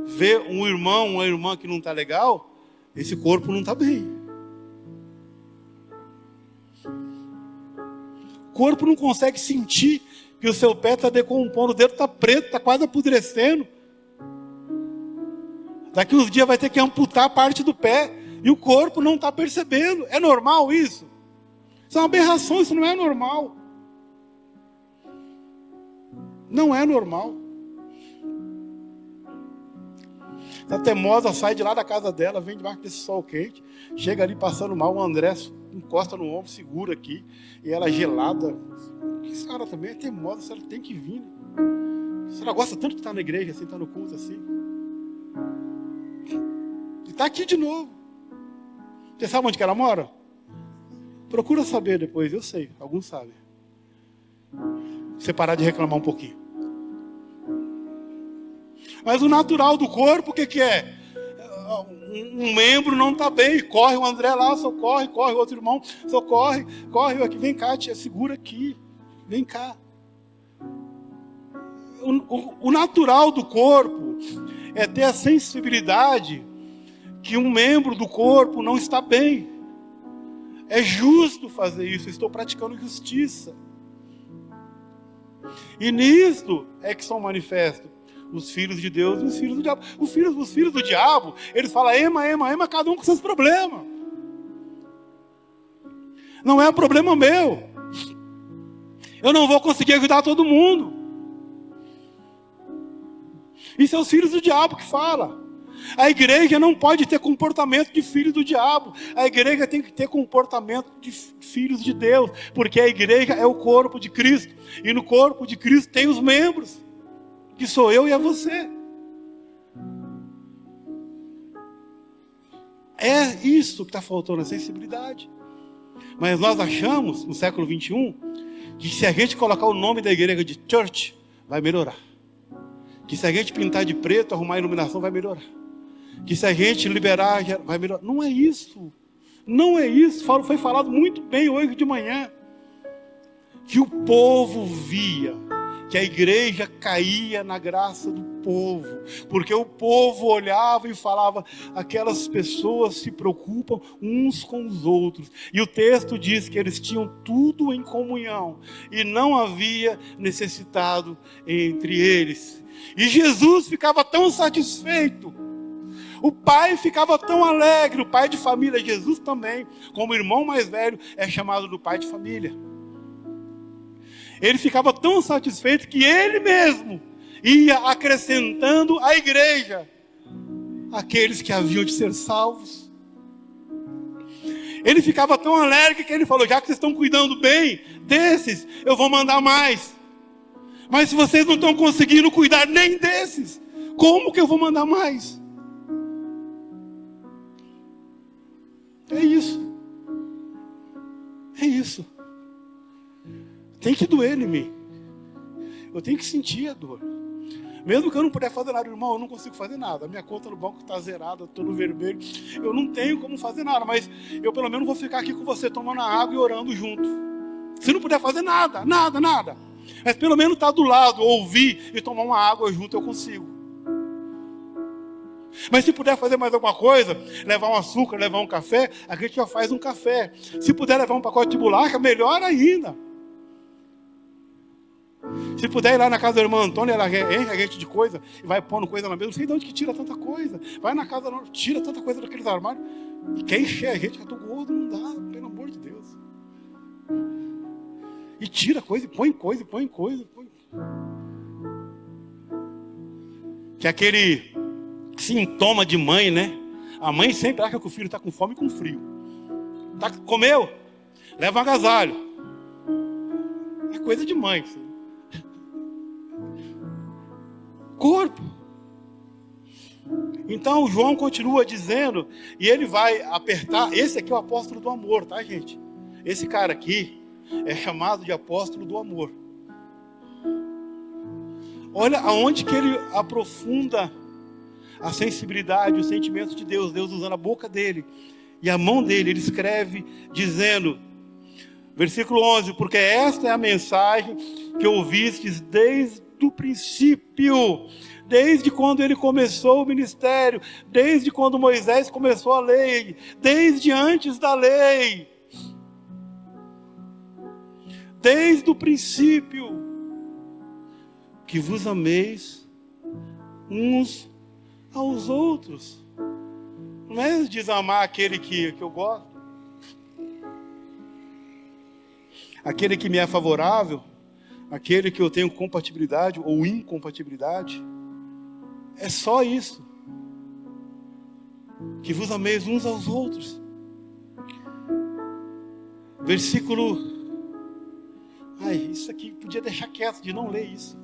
ver um irmão, uma irmã que não está legal, esse corpo não está bem. O corpo não consegue sentir que o seu pé está decompondo, o dedo está preto, está quase apodrecendo. Daqui uns dias vai ter que amputar parte do pé e o corpo não está percebendo. É normal isso? Isso é uma aberração, isso não é normal. Não é normal. A teimosa sai de lá da casa dela, vem debaixo desse sol quente, chega ali passando mal, o André encosta no ombro, segura aqui, e ela gelada. Que senhora também é teimosa, a senhora tem que vir. A senhora gosta tanto de estar na igreja, assim, estar no culto assim. E está aqui de novo. Você sabe onde que ela mora? Procura saber depois, eu sei, alguns sabem. Você parar de reclamar um pouquinho. Mas o natural do corpo, o que é? Um membro não está bem, corre o André lá, socorre, corre o outro irmão, socorre, corre aqui, vem cá, tia, segura aqui, vem cá. O natural do corpo é ter a sensibilidade que um membro do corpo não está bem. É justo fazer isso, estou praticando justiça. E nisto é que são manifestos os filhos de Deus e os filhos do diabo. Os filhos do diabo, eles falam ema, cada um com seus problemas. Não é problema meu. Eu não vou conseguir ajudar todo mundo. Isso é os filhos do diabo que fala. A igreja não pode ter comportamento de filho do diabo. A igreja tem que ter comportamento de filhos de Deus. Porque a igreja é o corpo de Cristo. E no corpo de Cristo tem os membros. Que sou eu e é você. É isso que está faltando, a sensibilidade. Mas nós achamos, no século 21, que se a gente colocar o nome da igreja de church, vai melhorar. Que se a gente pintar de preto, arrumar a iluminação, vai melhorar. Que se a gente liberar, vai melhorar. Não é isso. Não é isso. Foi falado muito bem hoje de manhã. Que o povo via que a igreja caía na graça do povo, porque o povo olhava e falava, aquelas pessoas se preocupam uns com os outros, e o texto diz que eles tinham tudo em comunhão, e não havia necessitado entre eles, e Jesus ficava tão satisfeito, o pai ficava tão alegre, o pai de família, Jesus também, como irmão mais velho, é chamado do pai de família. Ele ficava tão satisfeito que ele mesmo ia acrescentando à igreja aqueles que haviam de ser salvos. Ele ficava tão alegre que ele falou, já que vocês estão cuidando bem desses, eu vou mandar mais. Mas se vocês não estão conseguindo cuidar nem desses, como que eu vou mandar mais? É isso. É isso. Tem que doer em mim. Eu tenho que sentir a dor. Mesmo que eu não puder fazer nada, irmão, eu não consigo fazer nada. A minha conta no banco está zerada, estou no vermelho. Eu não tenho como fazer nada, mas eu pelo menos vou ficar aqui com você tomando água e orando junto. Se não puder fazer nada, nada. Mas pelo menos estar do lado, ouvir e tomar uma água junto, eu consigo. Mas se puder fazer mais alguma coisa, levar um açúcar, levar um café, a gente já faz um café. Se puder levar um pacote de bolacha, melhor ainda. Se puder ir lá na casa da irmã Antônia, ela enche a gente de coisa e vai pondo coisa na mesa. Não sei de onde que tira tanta coisa. Vai na casa, tira tanta coisa daqueles armários. E quer encher a gente, que eu tô gordo, não dá, pelo amor de Deus. E tira coisa, e põe coisa, põe coisa. Que é aquele sintoma de mãe, né? A mãe sempre acha que o filho está com fome e com frio. Comeu? Leva um agasalho. É coisa de mãe. Corpo. Então João continua dizendo, e ele vai apertar. Esse aqui é o apóstolo do amor, tá, gente? Esse cara aqui é chamado de apóstolo do amor. Olha aonde que ele aprofunda a sensibilidade, o sentimento de Deus. Deus usando a boca dele e a mão dele. Ele escreve dizendo, versículo 11: porque esta é a mensagem que ouvistes desde o princípio, desde quando ele começou o ministério, desde quando Moisés começou a lei, desde antes da lei, desde o princípio, que vos ameis uns aos outros. Não é desamar aquele que eu gosto, aquele que me é favorável, aquele que eu tenho compatibilidade ou incompatibilidade. É só isso. Que vos ameis uns aos outros. Versículo... isso aqui podia deixar quieto, de não ler isso.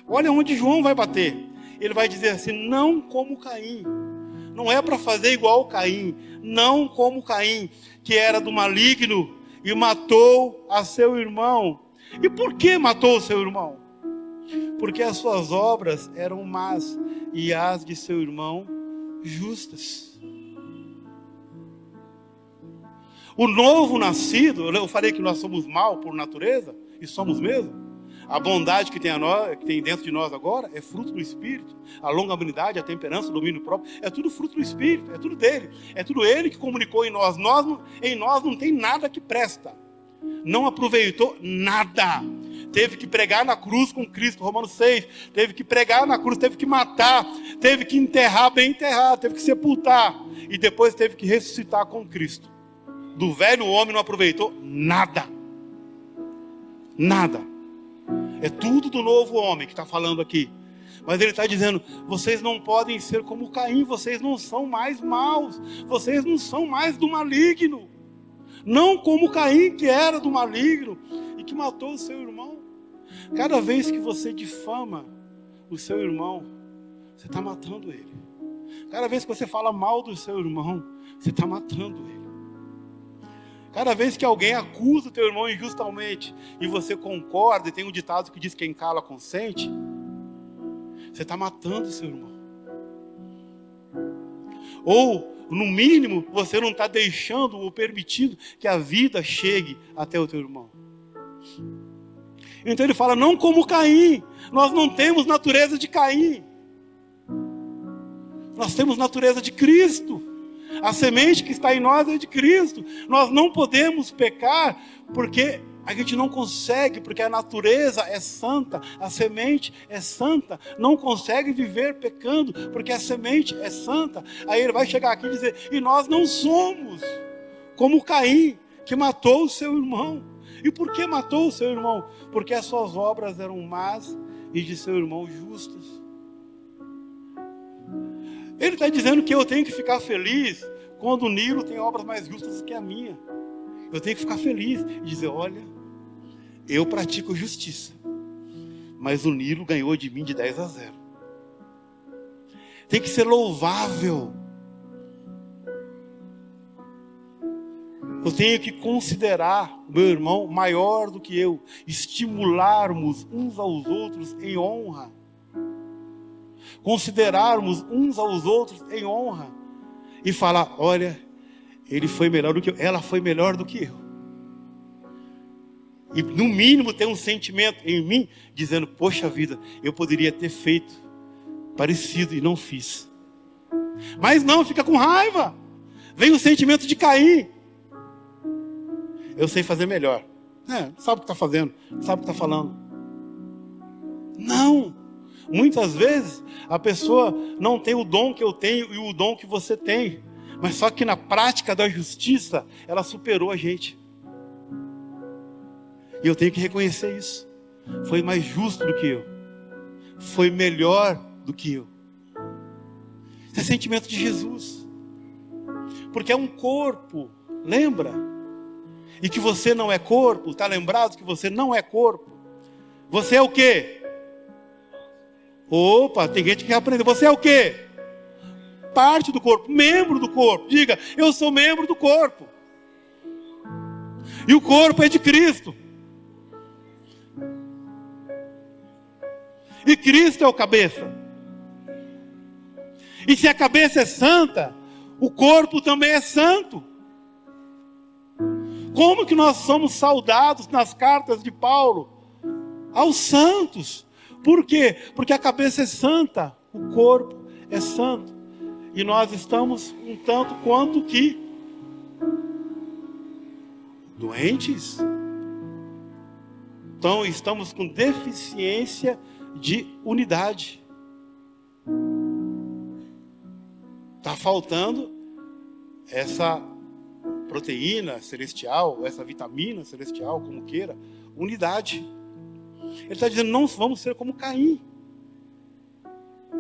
Olha onde João vai bater. Ele vai dizer assim, não como Caim. Não é para fazer igual Caim. Não como Caim, que era do maligno e matou a seu irmão. E por que matou o seu irmão? Porque as suas obras eram más e as de seu irmão justas. O novo nascido, eu falei que nós somos mal por natureza, e somos mesmo. A bondade que tem dentro de nós agora é fruto do Espírito. A longanimidade, a temperança, o domínio próprio, é tudo fruto do Espírito, é tudo dele. É tudo ele que comunicou em nós. Em nós não tem nada que presta. Não aproveitou nada. Teve que pregar na cruz com Cristo, Romanos 6. Teve que pregar na cruz, teve que matar, teve que enterrar, bem enterrado, teve que sepultar. E depois teve que ressuscitar com Cristo. Do velho homem não aproveitou nada. Nada. É tudo do novo homem que está falando aqui. Mas ele está dizendo, vocês não podem ser como Caim, vocês não são mais maus, vocês não são mais do maligno. Não como Caim, que era do maligno e que matou o seu irmão. Cada vez que você difama o seu irmão, você está matando ele. Cada vez que você fala mal do seu irmão, você está matando ele. Cada vez que alguém acusa o teu irmão injustamente e você concorda, e tem um ditado que diz quem cala consente, você está matando o seu irmão. Ou, no mínimo, você não está deixando ou permitindo que a vida chegue até o teu irmão. Então ele fala, não como Caim. Nós não temos natureza de Caim. Nós temos natureza de Cristo. A semente que está em nós é de Cristo. Nós não podemos pecar porque a gente não consegue, porque a natureza é santa, a semente é santa. Não consegue viver pecando porque a semente é santa. Aí ele vai chegar aqui e dizer, e nós não somos como Caim, que matou o seu irmão. E por que matou o seu irmão? Porque as suas obras eram más e de seu irmão justas. Ele está dizendo que eu tenho que ficar feliz quando o Nilo tem obras mais justas que a minha. Eu tenho que ficar feliz e dizer, olha, eu pratico justiça, mas o Nilo ganhou de mim de 10-0. Tem que ser louvável. Eu tenho que considerar o meu irmão maior do que eu, estimularmos uns aos outros em honra. Considerarmos uns aos outros em honra. E falar, olha, ele foi melhor do que eu, ela foi melhor do que eu. E no mínimo ter um sentimento em mim, dizendo, poxa vida, eu poderia ter feito parecido e não fiz. Mas não, fica com raiva. Vem o sentimento de Caim. Eu sei fazer melhor. Sabe o que está fazendo, sabe o que está falando. Não. Muitas vezes a pessoa não tem o dom que eu tenho e o dom que você tem. Mas só que na prática da justiça, ela superou a gente. E eu tenho que reconhecer isso. Foi mais justo do que eu. Foi melhor do que eu. Esse é sentimento de Jesus. Porque é um corpo, lembra? E que você não é corpo, está lembrado que você não é corpo? Você é o quê? Opa, tem gente que quer aprender. Você é o quê? Parte do corpo, membro do corpo. Diga, eu sou membro do corpo. E o corpo é de Cristo. E Cristo é o cabeça. E se a cabeça é santa, o corpo também é santo. Como que nós somos saudados nas cartas de Paulo aos santos? Por quê? Porque a cabeça é santa, o corpo é santo. E nós estamos um tanto quanto que doentes. Então estamos com deficiência de unidade. Está faltando essa proteína celestial, essa vitamina celestial, como queira, unidade. Ele está dizendo, não vamos ser como Caim.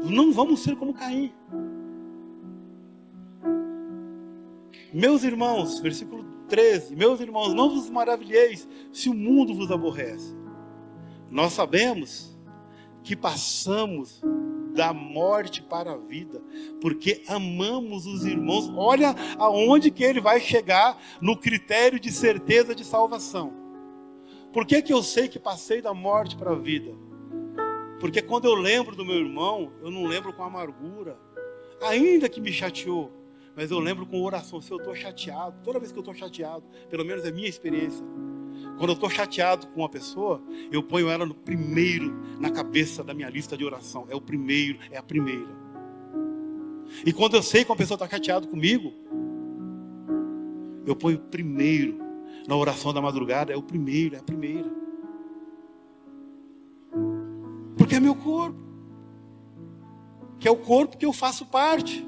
Não vamos ser como Caim. Meus irmãos, versículo 13, meus irmãos, não vos maravilheis se o mundo vos aborrece. Nós sabemos que passamos da morte para a vida, porque amamos os irmãos. Olha aonde que ele vai chegar no critério de certeza de salvação. Por que que eu sei que passei da morte para a vida? Porque quando eu lembro do meu irmão, eu não lembro com amargura, ainda que me chateou, mas eu lembro com oração. Se eu estou chateado, toda vez que eu estou chateado, pelo menos é minha experiência, quando eu estou chateado com uma pessoa, eu ponho ela no primeiro, na cabeça da minha lista de oração. É o primeiro, é a primeira. E quando eu sei que uma pessoa está chateada comigo, eu ponho primeiro na oração da madrugada. É o primeiro, é a primeira. Porque é meu corpo, que é o corpo que eu faço parte.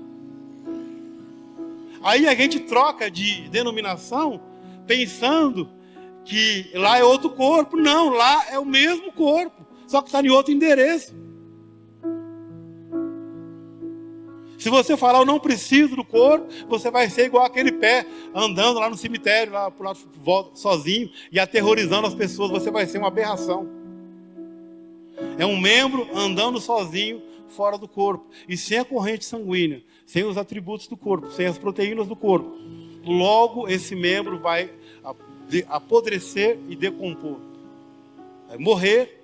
Aí a gente troca de denominação pensando que lá é outro corpo. Não, lá é o mesmo corpo, só que está em outro endereço. Se você falar, eu não preciso do corpo, você vai ser igual aquele pé andando lá no cemitério, lá pro lado, sozinho, e aterrorizando as pessoas. Você vai ser uma aberração. É um membro andando sozinho, fora do corpo, e sem a corrente sanguínea, sem os atributos do corpo, sem as proteínas do corpo. Logo esse membro vai apodrecer e decompor. Vai morrer,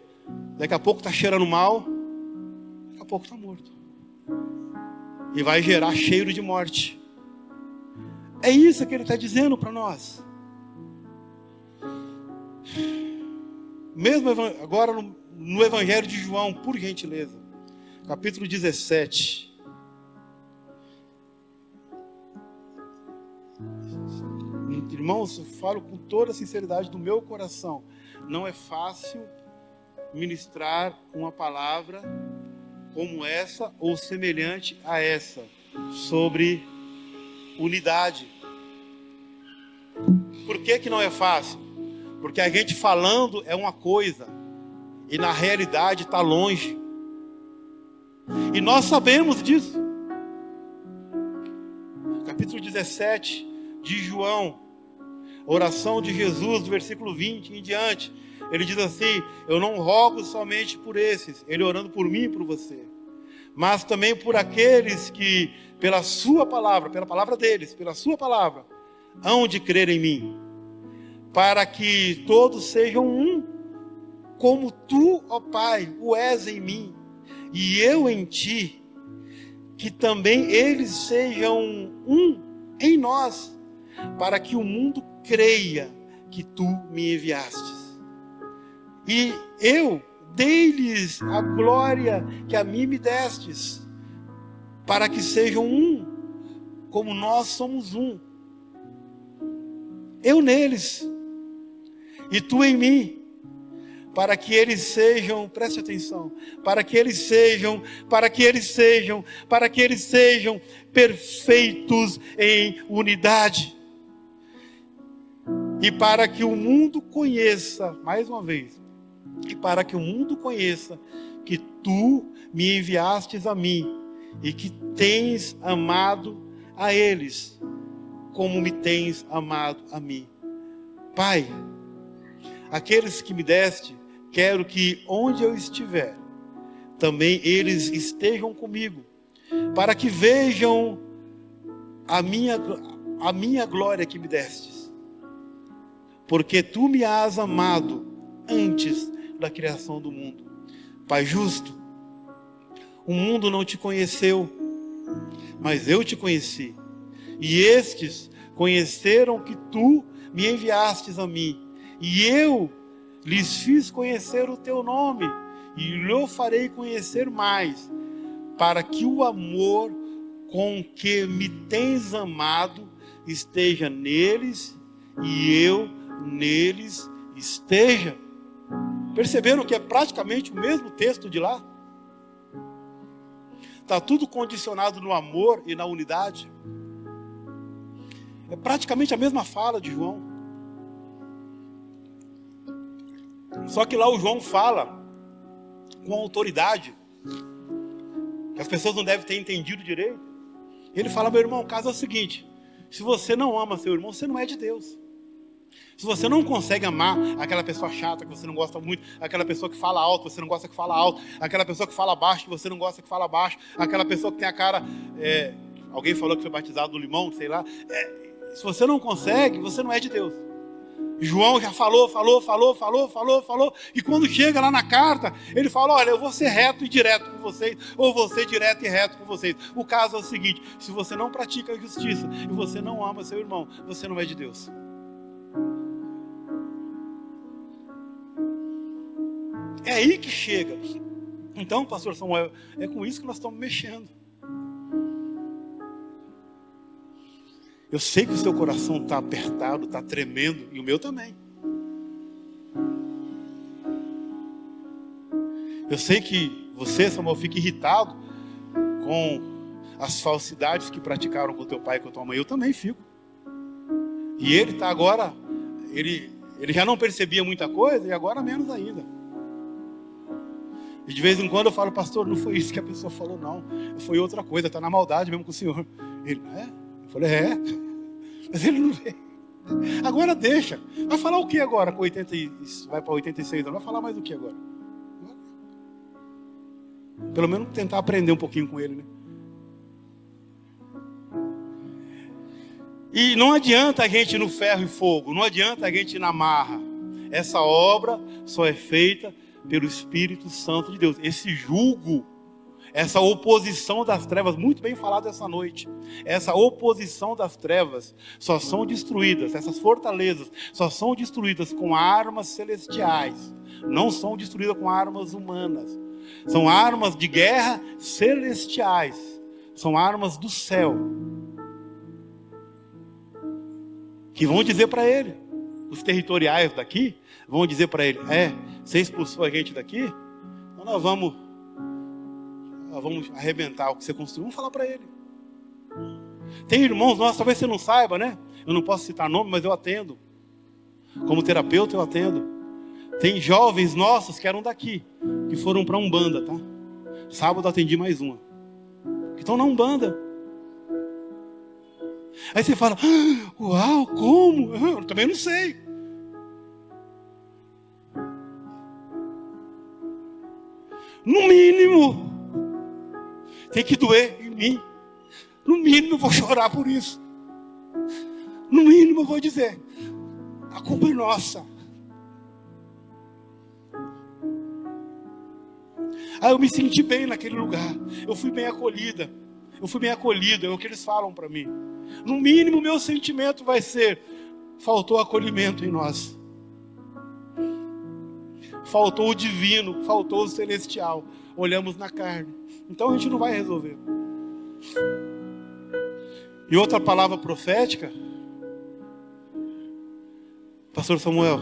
daqui a pouco está cheirando mal, daqui a pouco está morto. E vai gerar cheiro de morte. É isso que ele está dizendo para nós. Mesmo agora no Evangelho de João, por gentileza, capítulo 17. Irmãos, eu falo com toda a sinceridade do meu coração. Não é fácil ministrar uma palavra como essa ou semelhante a essa sobre unidade. Por que que não é fácil? Porque a gente falando é uma coisa e na realidade está longe. E nós sabemos disso. Capítulo 17 de João, oração de Jesus, do versículo 20 em diante. Ele diz assim: eu não rogo somente por esses, ele orando por mim e por você, mas também por aqueles que, pela sua palavra, pela palavra deles, pela sua palavra, hão de crer em mim, para que todos sejam um, como tu, ó Pai, o és em mim, e eu em ti, que também eles sejam um em nós, para que o mundo creia que tu me enviastes. E eu dei-lhes a glória que a mim me destes, para que sejam um, como nós somos um. Eu neles, e tu em mim, para que eles sejam, preste atenção, para que eles sejam perfeitos em unidade. E para que o mundo conheça, mais uma vez, e para que o mundo conheça que tu me enviastes a mim e que tens amado a eles como me tens amado a mim. Pai, aqueles que me deste, quero que onde eu estiver, também eles estejam comigo, para que vejam a minha glória que me destes. Porque tu me has amado antes da criação do mundo. Pai justo, o mundo não te conheceu, mas eu te conheci. E estes conheceram que tu me enviastes a mim. E eu lhes fiz conhecer o teu nome, e lhe farei conhecer mais, para que o amor com que me tens amado esteja neles, e eu neles esteja. Perceberam que é praticamente o mesmo texto de lá? Está tudo condicionado no amor e na unidade. É praticamente a mesma fala de João. Só que lá o João fala com autoridade, que as pessoas não devem ter entendido direito. Ele fala: meu irmão, o caso é o seguinte: se você não ama seu irmão, você não é de Deus. Se você não consegue amar aquela pessoa chata que você não gosta muito, aquela pessoa que fala alto, você não gosta que fala alto, aquela pessoa que fala baixo, que você não gosta que fala baixo, aquela pessoa que tem a cara... alguém falou que foi batizado no limão, sei lá. Se você não consegue, você não é de Deus. João já falou, e quando chega lá na carta, ele fala: olha, eu vou ser reto e direto com vocês, ou vou ser direto e reto com vocês. O caso é o seguinte: se você não pratica a justiça e você não ama seu irmão, você não é de Deus. É aí que chega. Então, pastor Samuel, é com isso que nós estamos mexendo. Eu sei que o seu coração está apertado, está tremendo, e o meu também. Eu sei que você, Samuel, fica irritado com as falsidades que praticaram com teu pai e com tua mãe. Eu também fico. E ele está agora, ele já não percebia muita coisa, e agora menos ainda. E de vez em quando eu falo: pastor, não foi isso que a pessoa falou, não. Foi outra coisa, está na maldade mesmo com o senhor. Ele: é? Eu falei: é. Mas ele não vê. Agora deixa. Vai falar o que agora? Com 80, vai para 86 anos. Vai falar mais o que agora? Pelo menos tentar aprender um pouquinho com ele, né? E não adianta a gente ir no ferro e fogo. Não adianta a gente ir na marra. Essa obra só é feita pelo Espírito Santo de Deus. Esse jugo, essa oposição das trevas, muito bem falado essa noite, essa oposição das trevas só são destruídas, essas fortalezas só são destruídas com armas celestiais, não são destruídas com armas humanas. São armas de guerra celestiais, são armas do céu, que vão dizer para ele, os territoriais daqui vão dizer para ele: você expulsou a gente daqui? Então nós vamos arrebentar o que você construiu. Vamos falar para ele. Tem irmãos nossos, talvez você não saiba, né? Eu não posso citar nome, mas eu atendo. Como terapeuta eu atendo. Tem jovens nossos que eram daqui, que foram para Umbanda, tá? Sábado atendi mais uma, que estão na Umbanda. Aí você fala: uau, como? Eu também não sei. No mínimo, tem que doer em mim. No mínimo eu vou chorar por isso. No mínimo eu vou dizer, a culpa é nossa. Aí eu me senti bem naquele lugar. Eu fui bem acolhida. Eu fui bem acolhido, é o que eles falam para mim. No mínimo, meu sentimento vai ser: faltou acolhimento em nós. Faltou o divino, faltou o celestial. Olhamos na carne. Então a gente não vai resolver. E outra palavra profética, Pastor Samuel,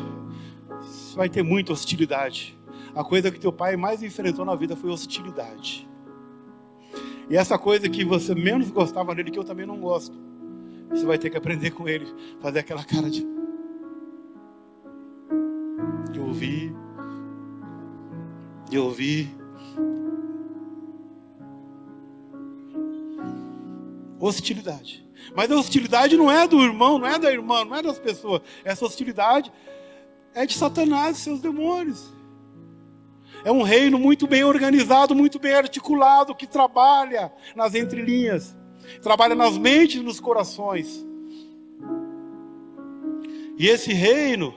vai ter muita hostilidade. A coisa que teu pai mais enfrentou na vida foi hostilidade. E essa coisa que você menos gostava nele, que eu também não gosto, você vai ter que aprender com ele. Fazer aquela cara de ouvir. Hostilidade. Mas a hostilidade não é do irmão, não é da irmã, não é das pessoas. Essa hostilidade é de Satanás e seus demônios. É um reino muito bem organizado, muito bem articulado, que trabalha nas entrelinhas, trabalha nas mentes e nos corações. E esse reino,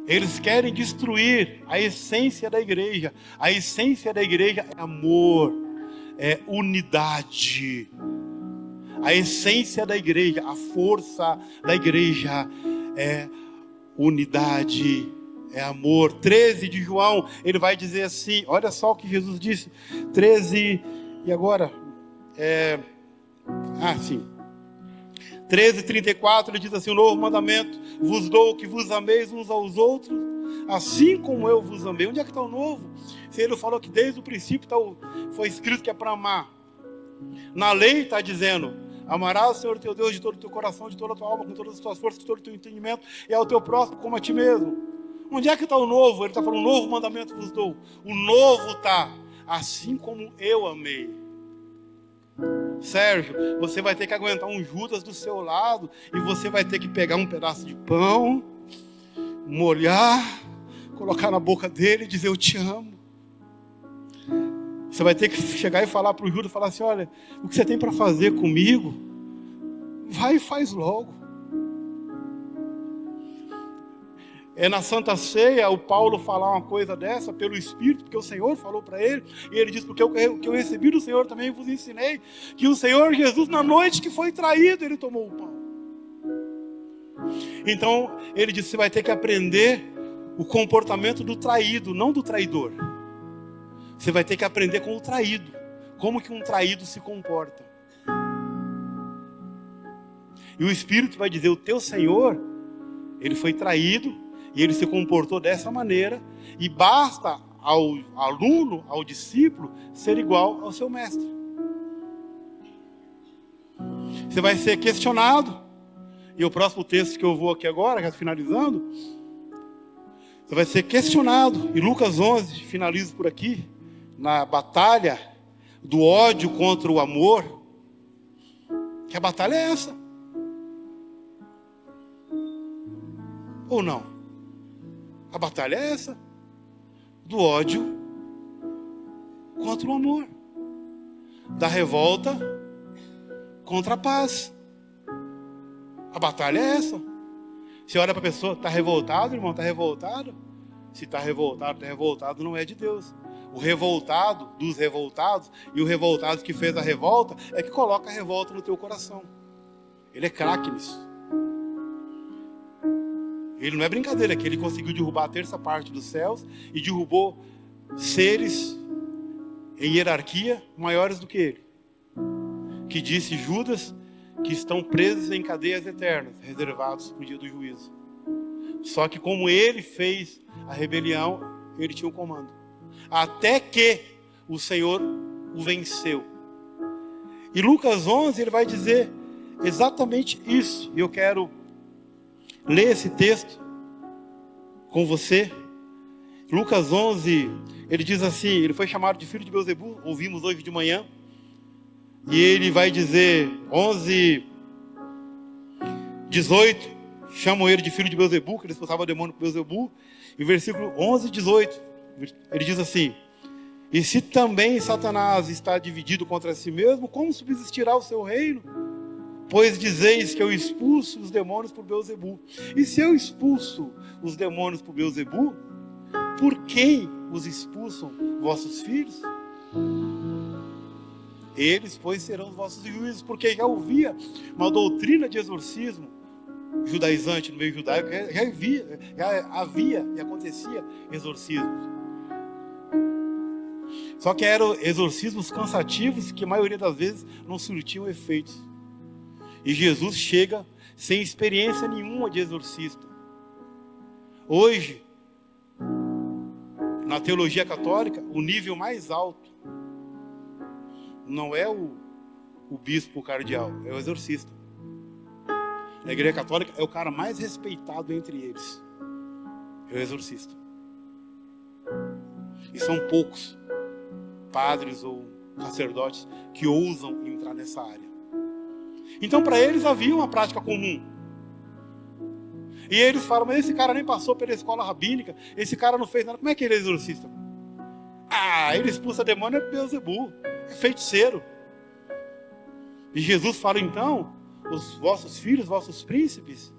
eles querem destruir a essência da igreja. A essência da igreja é amor, é unidade. A essência da igreja, a força da igreja é unidade, é amor. 13 de João, ele vai dizer assim, olha só o que Jesus disse, 13, e agora? 13:34, ele diz assim: o novo mandamento vos dou, que vos ameis uns aos outros, assim como eu vos amei. Onde é que está o novo? Se ele falou que desde o princípio foi escrito que é para amar. Na lei está dizendo: amarás o Senhor teu Deus de todo o teu coração, de toda a tua alma, com todas as tuas forças, de todo o teu entendimento, e ao teu próximo como a ti mesmo. Onde é que está o novo? Ele está falando: o novo mandamento vos dou. O novo está: assim como eu amei. Sérgio, você vai ter que aguentar um Judas do seu lado, e você vai ter que pegar um pedaço de pão, molhar, colocar na boca dele e dizer: eu te amo. Você vai ter que chegar e falar para o Judas, falar assim: olha, o que você tem para fazer comigo, vai e faz logo. É na Santa Ceia o Paulo falar uma coisa dessa pelo Espírito, porque o Senhor falou para ele, e ele diz: porque o que eu recebi do Senhor também vos ensinei, que o Senhor Jesus, na noite que foi traído, ele tomou o pão. Então ele disse: você vai ter que aprender o comportamento do traído, não do traidor. Você vai ter que aprender com o traído, como que um traído se comporta. E o Espírito vai dizer: o teu Senhor, ele foi traído, e ele se comportou dessa maneira, e basta ao aluno, ao discípulo, ser igual ao seu mestre. Você vai ser questionado, e o próximo texto que eu vou aqui agora, já finalizando, você vai ser questionado, e Lucas 11, finalizo por aqui, na batalha do ódio contra o amor, que a batalha é essa. Ou não? A batalha é essa, do ódio contra o amor, da revolta contra a paz. A batalha é essa. Você olha para a pessoa: está revoltado, irmão? Está revoltado? Se está revoltado, não é de Deus. O revoltado dos revoltados, e o revoltado que fez a revolta, é que coloca a revolta no teu coração. Ele é craque nisso. Ele não é brincadeira, que ele conseguiu derrubar a terça parte dos céus e derrubou seres em hierarquia maiores do que ele. Que disse Judas que estão presos em cadeias eternas, reservados para o dia do juízo. Só que como ele fez a rebelião, ele tinha o comando. Até que o Senhor o venceu. E Lucas 11, ele vai dizer exatamente isso. E eu quero ler esse texto com você. Lucas 11, ele diz assim, ele foi chamado de filho de Beelzebu, ouvimos hoje de manhã. E ele vai dizer, 11:18, chamam ele de filho de Beelzebu, que ele expulsava o demônio com Beelzebu. E versículo 11:18, ele diz assim: e se também Satanás está dividido contra si mesmo, como subsistirá o seu reino? Pois dizeis que eu expulso os demônios por Beelzebu. E se eu expulso os demônios por Beelzebu, por quem os expulsam vossos filhos? Eles, pois, serão os vossos juízes, porque já havia uma doutrina de exorcismo judaizante no meio judaico, já havia e acontecia exorcismos. Só que eram exorcismos cansativos que a maioria das vezes não surtiam efeitos. E Jesus chega sem experiência nenhuma de exorcista. Hoje, na teologia católica, o nível mais alto não é o bispo, o cardeal, é o exorcista. Na igreja católica é o cara mais respeitado entre eles, é o exorcista. E são poucos padres ou sacerdotes que ousam entrar nessa área. Então para eles havia uma prática comum. E eles falam, mas esse cara nem passou pela escola rabínica, esse cara não fez nada, como é que ele é exorcista? Ele expulsa demônio, é Beelzebu, é feiticeiro. E Jesus fala então, os vossos filhos, vossos príncipes,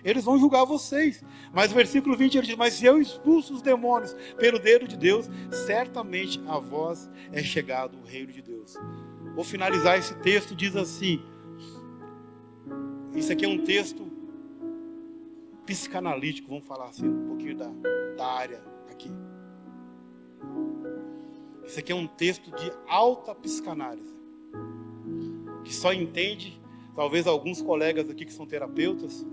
eles vão julgar vocês. Mas o versículo 20 ele diz, mas se eu expulso os demônios pelo dedo de Deus, certamente a vós é chegado o reino de Deus. Vou finalizar esse texto, diz assim, isso aqui é um texto psicanalítico, vamos falar assim, um pouquinho da área aqui. Isso aqui é um texto de alta psicanálise, que só entende, talvez alguns colegas aqui que são terapeutas,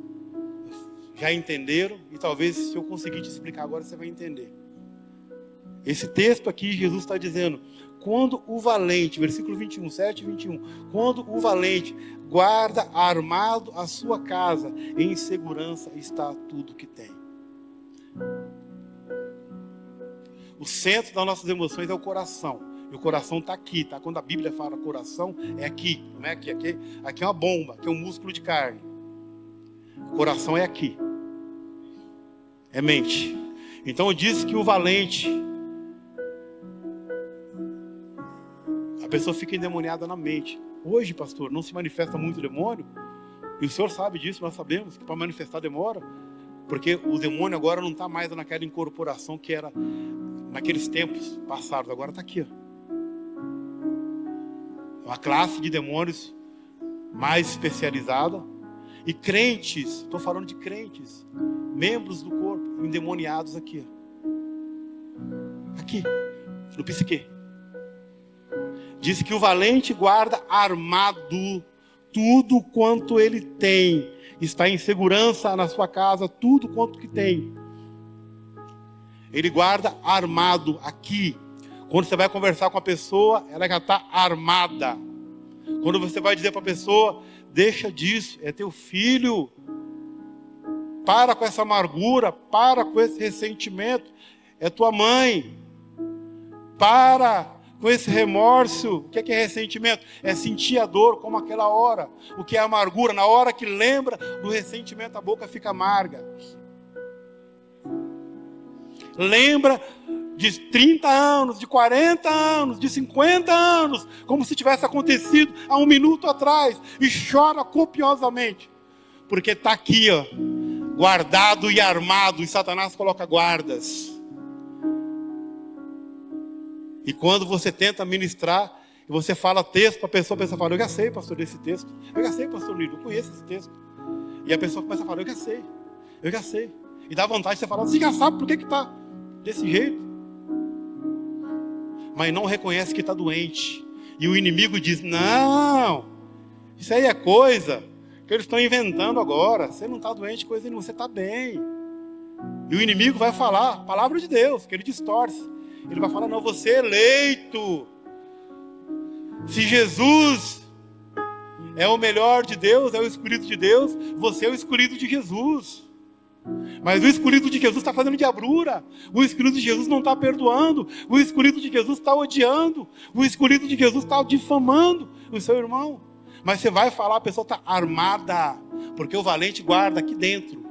já entenderam, e talvez se eu conseguir te explicar agora, você vai entender. Esse texto aqui, Jesus está dizendo, quando o valente, versículo 21, 7 e 21, quando o valente guarda armado a sua casa, em segurança está tudo que tem. O centro das nossas emoções é o coração. E o coração está aqui, tá? Quando a Bíblia fala coração, é aqui, não é aqui. Aqui é uma bomba, aqui é um músculo de carne. O coração é aqui. É mente. Então diz que o valente, a pessoa fica endemoniada na mente. Hoje, pastor, não se manifesta muito demônio. E o senhor sabe disso, nós sabemos que para manifestar demora. Porque o demônio agora não está mais naquela incorporação que era naqueles tempos passados. Agora está aqui, ó. Uma classe de demônios mais especializada. E crentes, estou falando de crentes, membros do corpo, endemoniados aqui. Aqui, no psique. Diz que o valente guarda armado tudo quanto ele tem. Está em segurança na sua casa, tudo quanto que tem. Ele guarda armado aqui. Quando você vai conversar com a pessoa, ela já está armada. Quando você vai dizer para a pessoa, deixa disso, é teu filho. Para com essa amargura, para com esse ressentimento, é tua mãe. Para com esse remorso. O que é ressentimento? É sentir a dor como aquela hora. O que é amargura? Na hora que lembra do ressentimento, a boca fica amarga. Lembra de 30 anos, de 40 anos, de 50 anos, como se tivesse acontecido há um minuto atrás, e chora copiosamente, porque está aqui, ó, guardado e armado, e Satanás coloca guardas. E quando você tenta ministrar, e você fala texto para a pessoa fala, eu já sei, pastor, desse texto, eu já sei, pastor Nilo, eu conheço esse texto. E a pessoa começa a falar, eu já sei. E dá vontade de você falar, você já sabe por que está desse jeito. Mas não reconhece que está doente. E o inimigo diz, não, isso aí é coisa que eles estão inventando agora. Você não está doente, coisa nenhuma, você está bem. E o inimigo vai falar a palavra de Deus, que ele distorce. Ele vai falar, não, você é eleito. Se Jesus é o melhor de Deus, é o escolhido de Deus, você é o escolhido de Jesus. Mas o escolhido de Jesus está fazendo diabrura. O escolhido de Jesus não está perdoando. O escolhido de Jesus está odiando. O escolhido de Jesus está difamando o seu irmão. Mas você vai falar, a pessoa está armada, porque o valente guarda aqui dentro.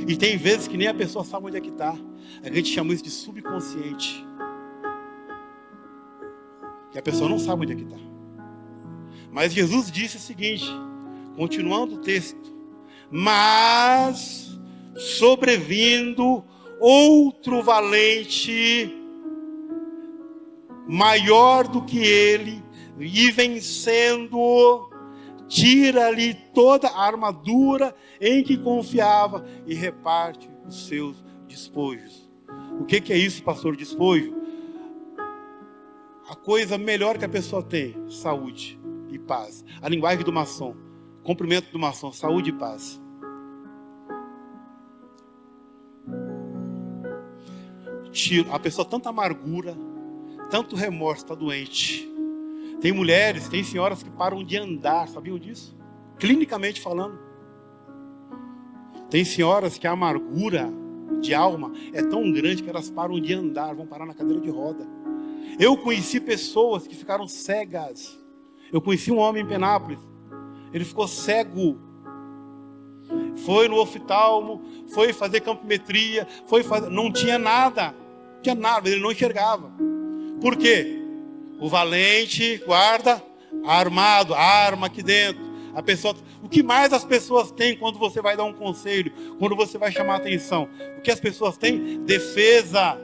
E tem vezes que nem a pessoa sabe onde é que está. A gente chama isso de subconsciente. Que a pessoa não sabe onde é que está. Mas Jesus disse o seguinte, continuando o texto: mas sobrevindo outro valente, maior do que ele, e vencendo-o, tira-lhe toda a armadura em que confiava e reparte os seus despojos. O que é isso, pastor? Despojo? A coisa melhor que a pessoa tem: saúde e paz. A linguagem do maçom, cumprimento do maçom: saúde e paz. Tira a pessoa tanta amargura, tanto remorso, está doente. Tem mulheres, tem senhoras que param de andar, sabiam disso? Clinicamente falando. Tem senhoras que a amargura de alma é tão grande que elas param de andar, vão parar na cadeira de roda. Eu conheci pessoas que ficaram cegas. Eu conheci um homem em Penápolis, ele ficou cego. Foi no oftalmo, foi fazer campometria, não tinha nada, ele não enxergava. Por quê? O valente guarda armado, a arma aqui dentro. A pessoa, o que mais as pessoas têm quando você vai dar um conselho, quando você vai chamar a atenção? O que as pessoas têm? Defesa.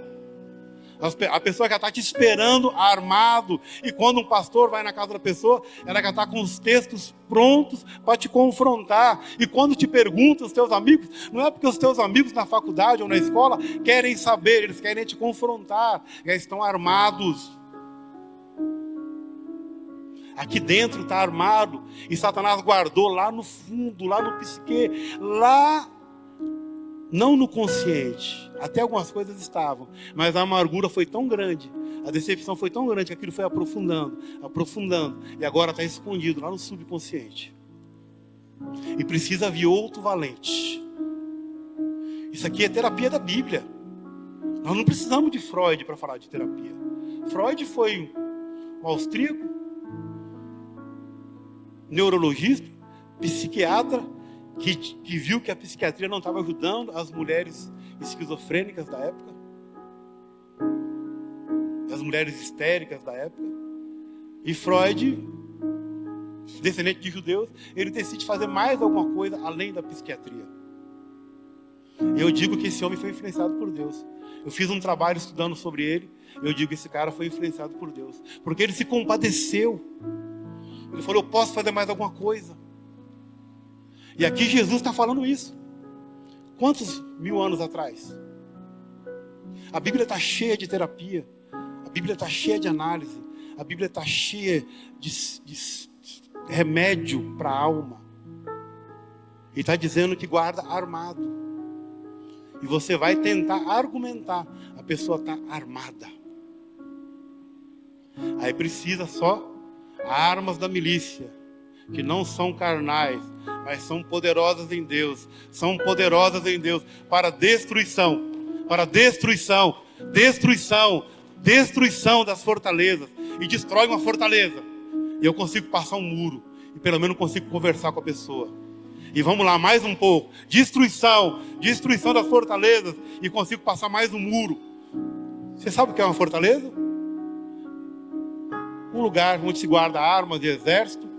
A pessoa já está te esperando armado. E quando um pastor vai na casa da pessoa, ela já está com os textos prontos para te confrontar. E quando te perguntam os teus amigos, não é porque os teus amigos na faculdade ou na escola querem saber, eles querem te confrontar. Já estão armados. Aqui dentro está armado. E Satanás guardou lá no fundo, lá no psique, lá, não no consciente. Até algumas coisas estavam, mas a amargura foi tão grande, a decepção foi tão grande que aquilo foi aprofundando, e agora está escondido lá no subconsciente. E precisa vir outro valente. Isso aqui é terapia da Bíblia. Nós não precisamos de Freud para falar de terapia. Freud foi um austríaco, neurologista, psiquiatra, que viu que a psiquiatria não estava ajudando as mulheres esquizofrênicas da época, as mulheres histéricas da época. E Freud, descendente de judeus, ele decide fazer mais alguma coisa além da psiquiatria. Eu digo que esse homem foi influenciado por Deus. Eu fiz um trabalho estudando sobre ele. Eu digo que esse cara foi influenciado por Deus, porque ele se compadeceu. Ele falou: eu posso fazer mais alguma coisa. E aqui Jesus está falando isso. Quantos 1000 anos atrás? A Bíblia está cheia de terapia. A Bíblia está cheia de análise. A Bíblia está cheia de remédio para a alma. E está dizendo que guarda armado. E você vai tentar argumentar. A pessoa está armada. Aí precisa só armas da milícia, que não são carnais, mas são poderosas em Deus. São poderosas em Deus para destruição. Para destruição. Destruição das fortalezas. E destrói uma fortaleza. E eu consigo passar um muro. E pelo menos consigo conversar com a pessoa. E vamos lá, mais um pouco. Destruição das fortalezas. E consigo passar mais um muro. Você sabe o que é uma fortaleza? Um lugar onde se guarda armas de exército,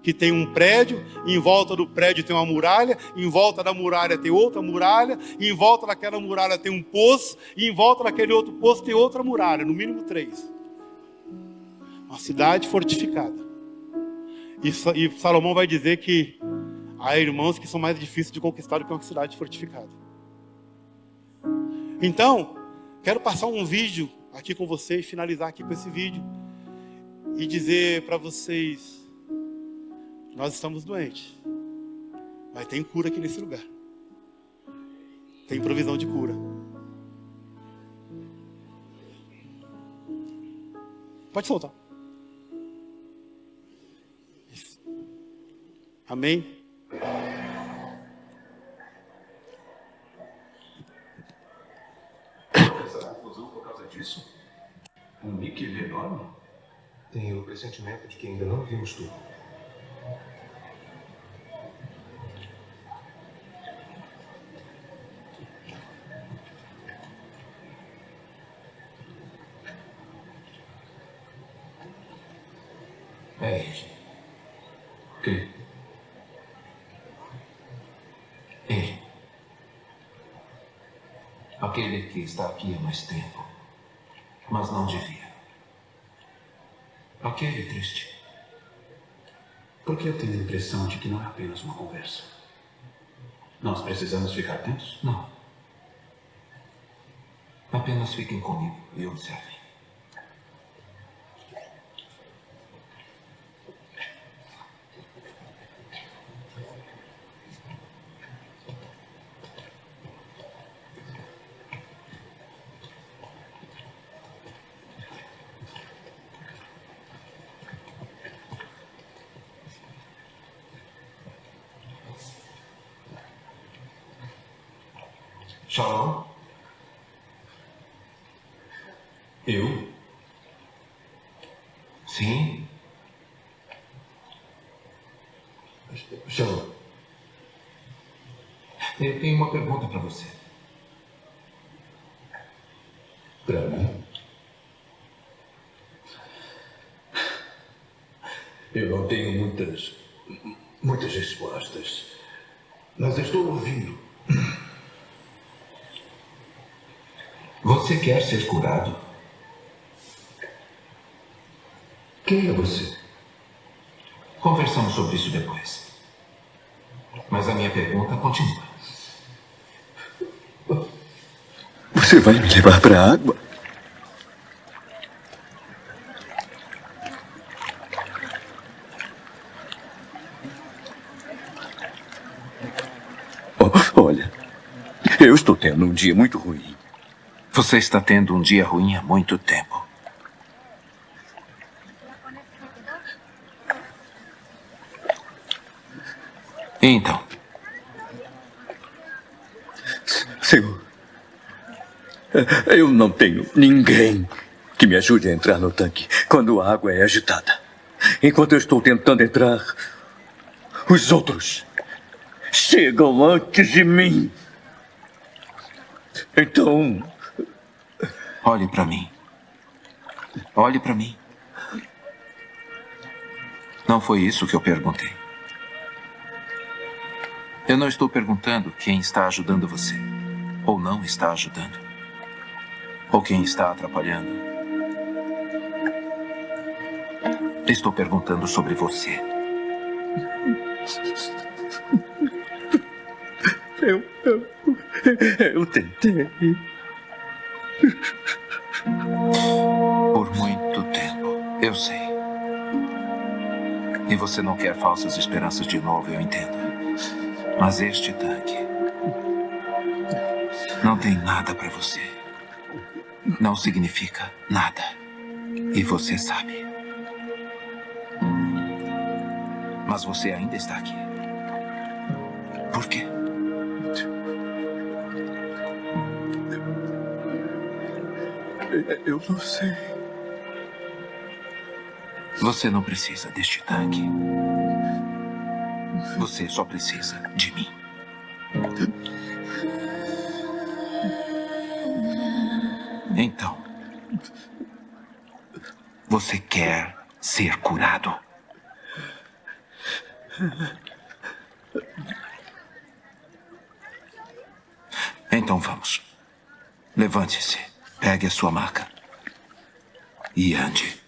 que tem um prédio, e em volta do prédio tem uma muralha, em volta da muralha tem outra muralha, e em volta daquela muralha tem um poço, e em volta daquele outro poço tem outra muralha, no mínimo 3. Uma cidade fortificada. E Salomão vai dizer que há irmãos que são mais difíceis de conquistar do que uma cidade fortificada. Então, quero passar um vídeo aqui com vocês, finalizar aqui com esse vídeo, e dizer para vocês: nós estamos doentes, mas tem cura aqui nesse lugar. Tem provisão de cura. Pode soltar. Isso. Amém? Essa confusão por causa disso? Um Mickey enorme? Tenho o pressentimento de que ainda não vimos tudo. Ei, Quem? Ele. Aquele que está aqui há mais tempo, mas não devia. Aquele triste. Porque eu tenho a impressão de que não é apenas uma conversa. Nós precisamos ficar atentos? Não. Apenas fiquem comigo e observem. Shalom? Eu? Sim? Shalom. Eu tenho uma pergunta para você. Para mim? Eu não tenho muitas respostas. Mas estou ouvindo. Você quer ser curado? Quem é você? Conversamos sobre isso depois. Mas a minha pergunta continua. Você vai me levar para a água? Olha, eu estou tendo um dia muito ruim. Você está tendo um dia ruim há muito tempo. Então, Senhor, eu não tenho ninguém que me ajude a entrar no tanque quando a água é agitada. Enquanto eu estou tentando entrar, os outros chegam antes de mim. Então, olhe para mim. Olhe para mim. Não foi isso que eu perguntei. Eu não estou perguntando quem está ajudando você, ou não está ajudando, ou quem está atrapalhando. Estou perguntando sobre você. eu tentei. Por muito tempo, eu sei. E você não quer falsas esperanças de novo, eu entendo. Mas este tanque não tem nada para você. Não significa nada. E você sabe. Mas você ainda está aqui. Por quê? Eu não sei. Você não precisa deste tanque. Você só precisa de mim. Então, você quer ser curado? Então vamos. Levante-se, pegue a sua maca e ande.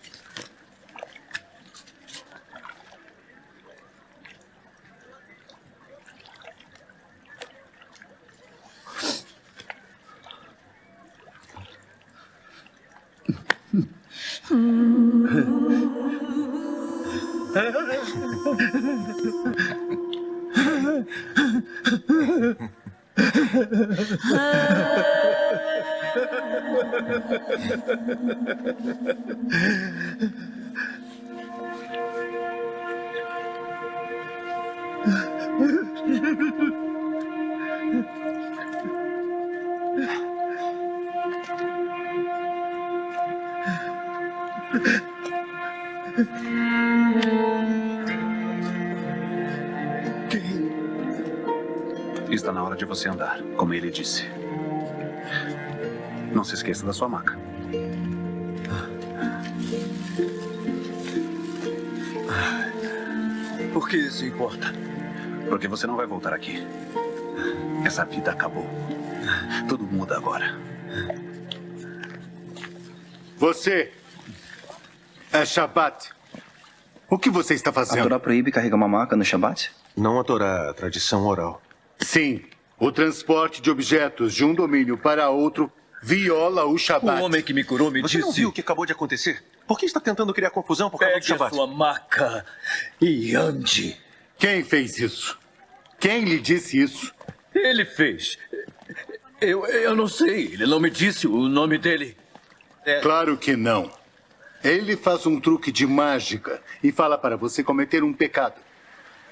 Está na hora de você andar, como ele disse. Não se esqueça da sua maca. por que isso importa? Porque você não vai voltar aqui. Essa vida acabou. Tudo muda agora. Você é Shabat. O que você está A fazendo? Torá proíbe carregar uma maca no Shabat? Não a Torá, a tradição oral. Sim, o transporte de objetos de um domínio para outro viola o O Shabat. homem que me curou me Você não disse... viu o que acabou de acontecer? Por que está tentando criar confusão por causa do Pegue a Shabat? sua maca e ande. Quem fez isso? Quem lhe disse isso? Ele fez. Eu não sei. Ele não me disse o nome dele. Claro que não. Ele faz um truque de mágica e fala para você cometer um pecado.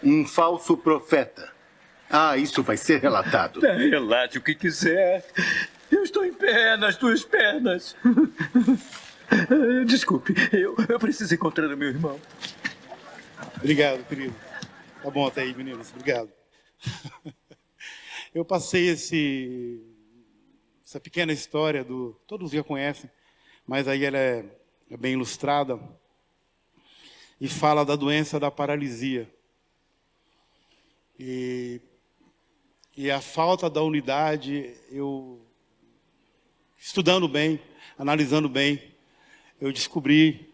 Um falso profeta. Ah, isso vai ser relatado. Relate o que quiser. Eu estou em pé nas tuas pernas. Desculpe, eu preciso encontrar o meu irmão. Obrigado, querido. Tá bom até aí, meninos. Obrigado. Eu passei essa pequena história todos já conhecem, mas aí ela é bem ilustrada e fala da doença da paralisia. E a falta da unidade, eu estudando bem, analisando bem, eu descobri,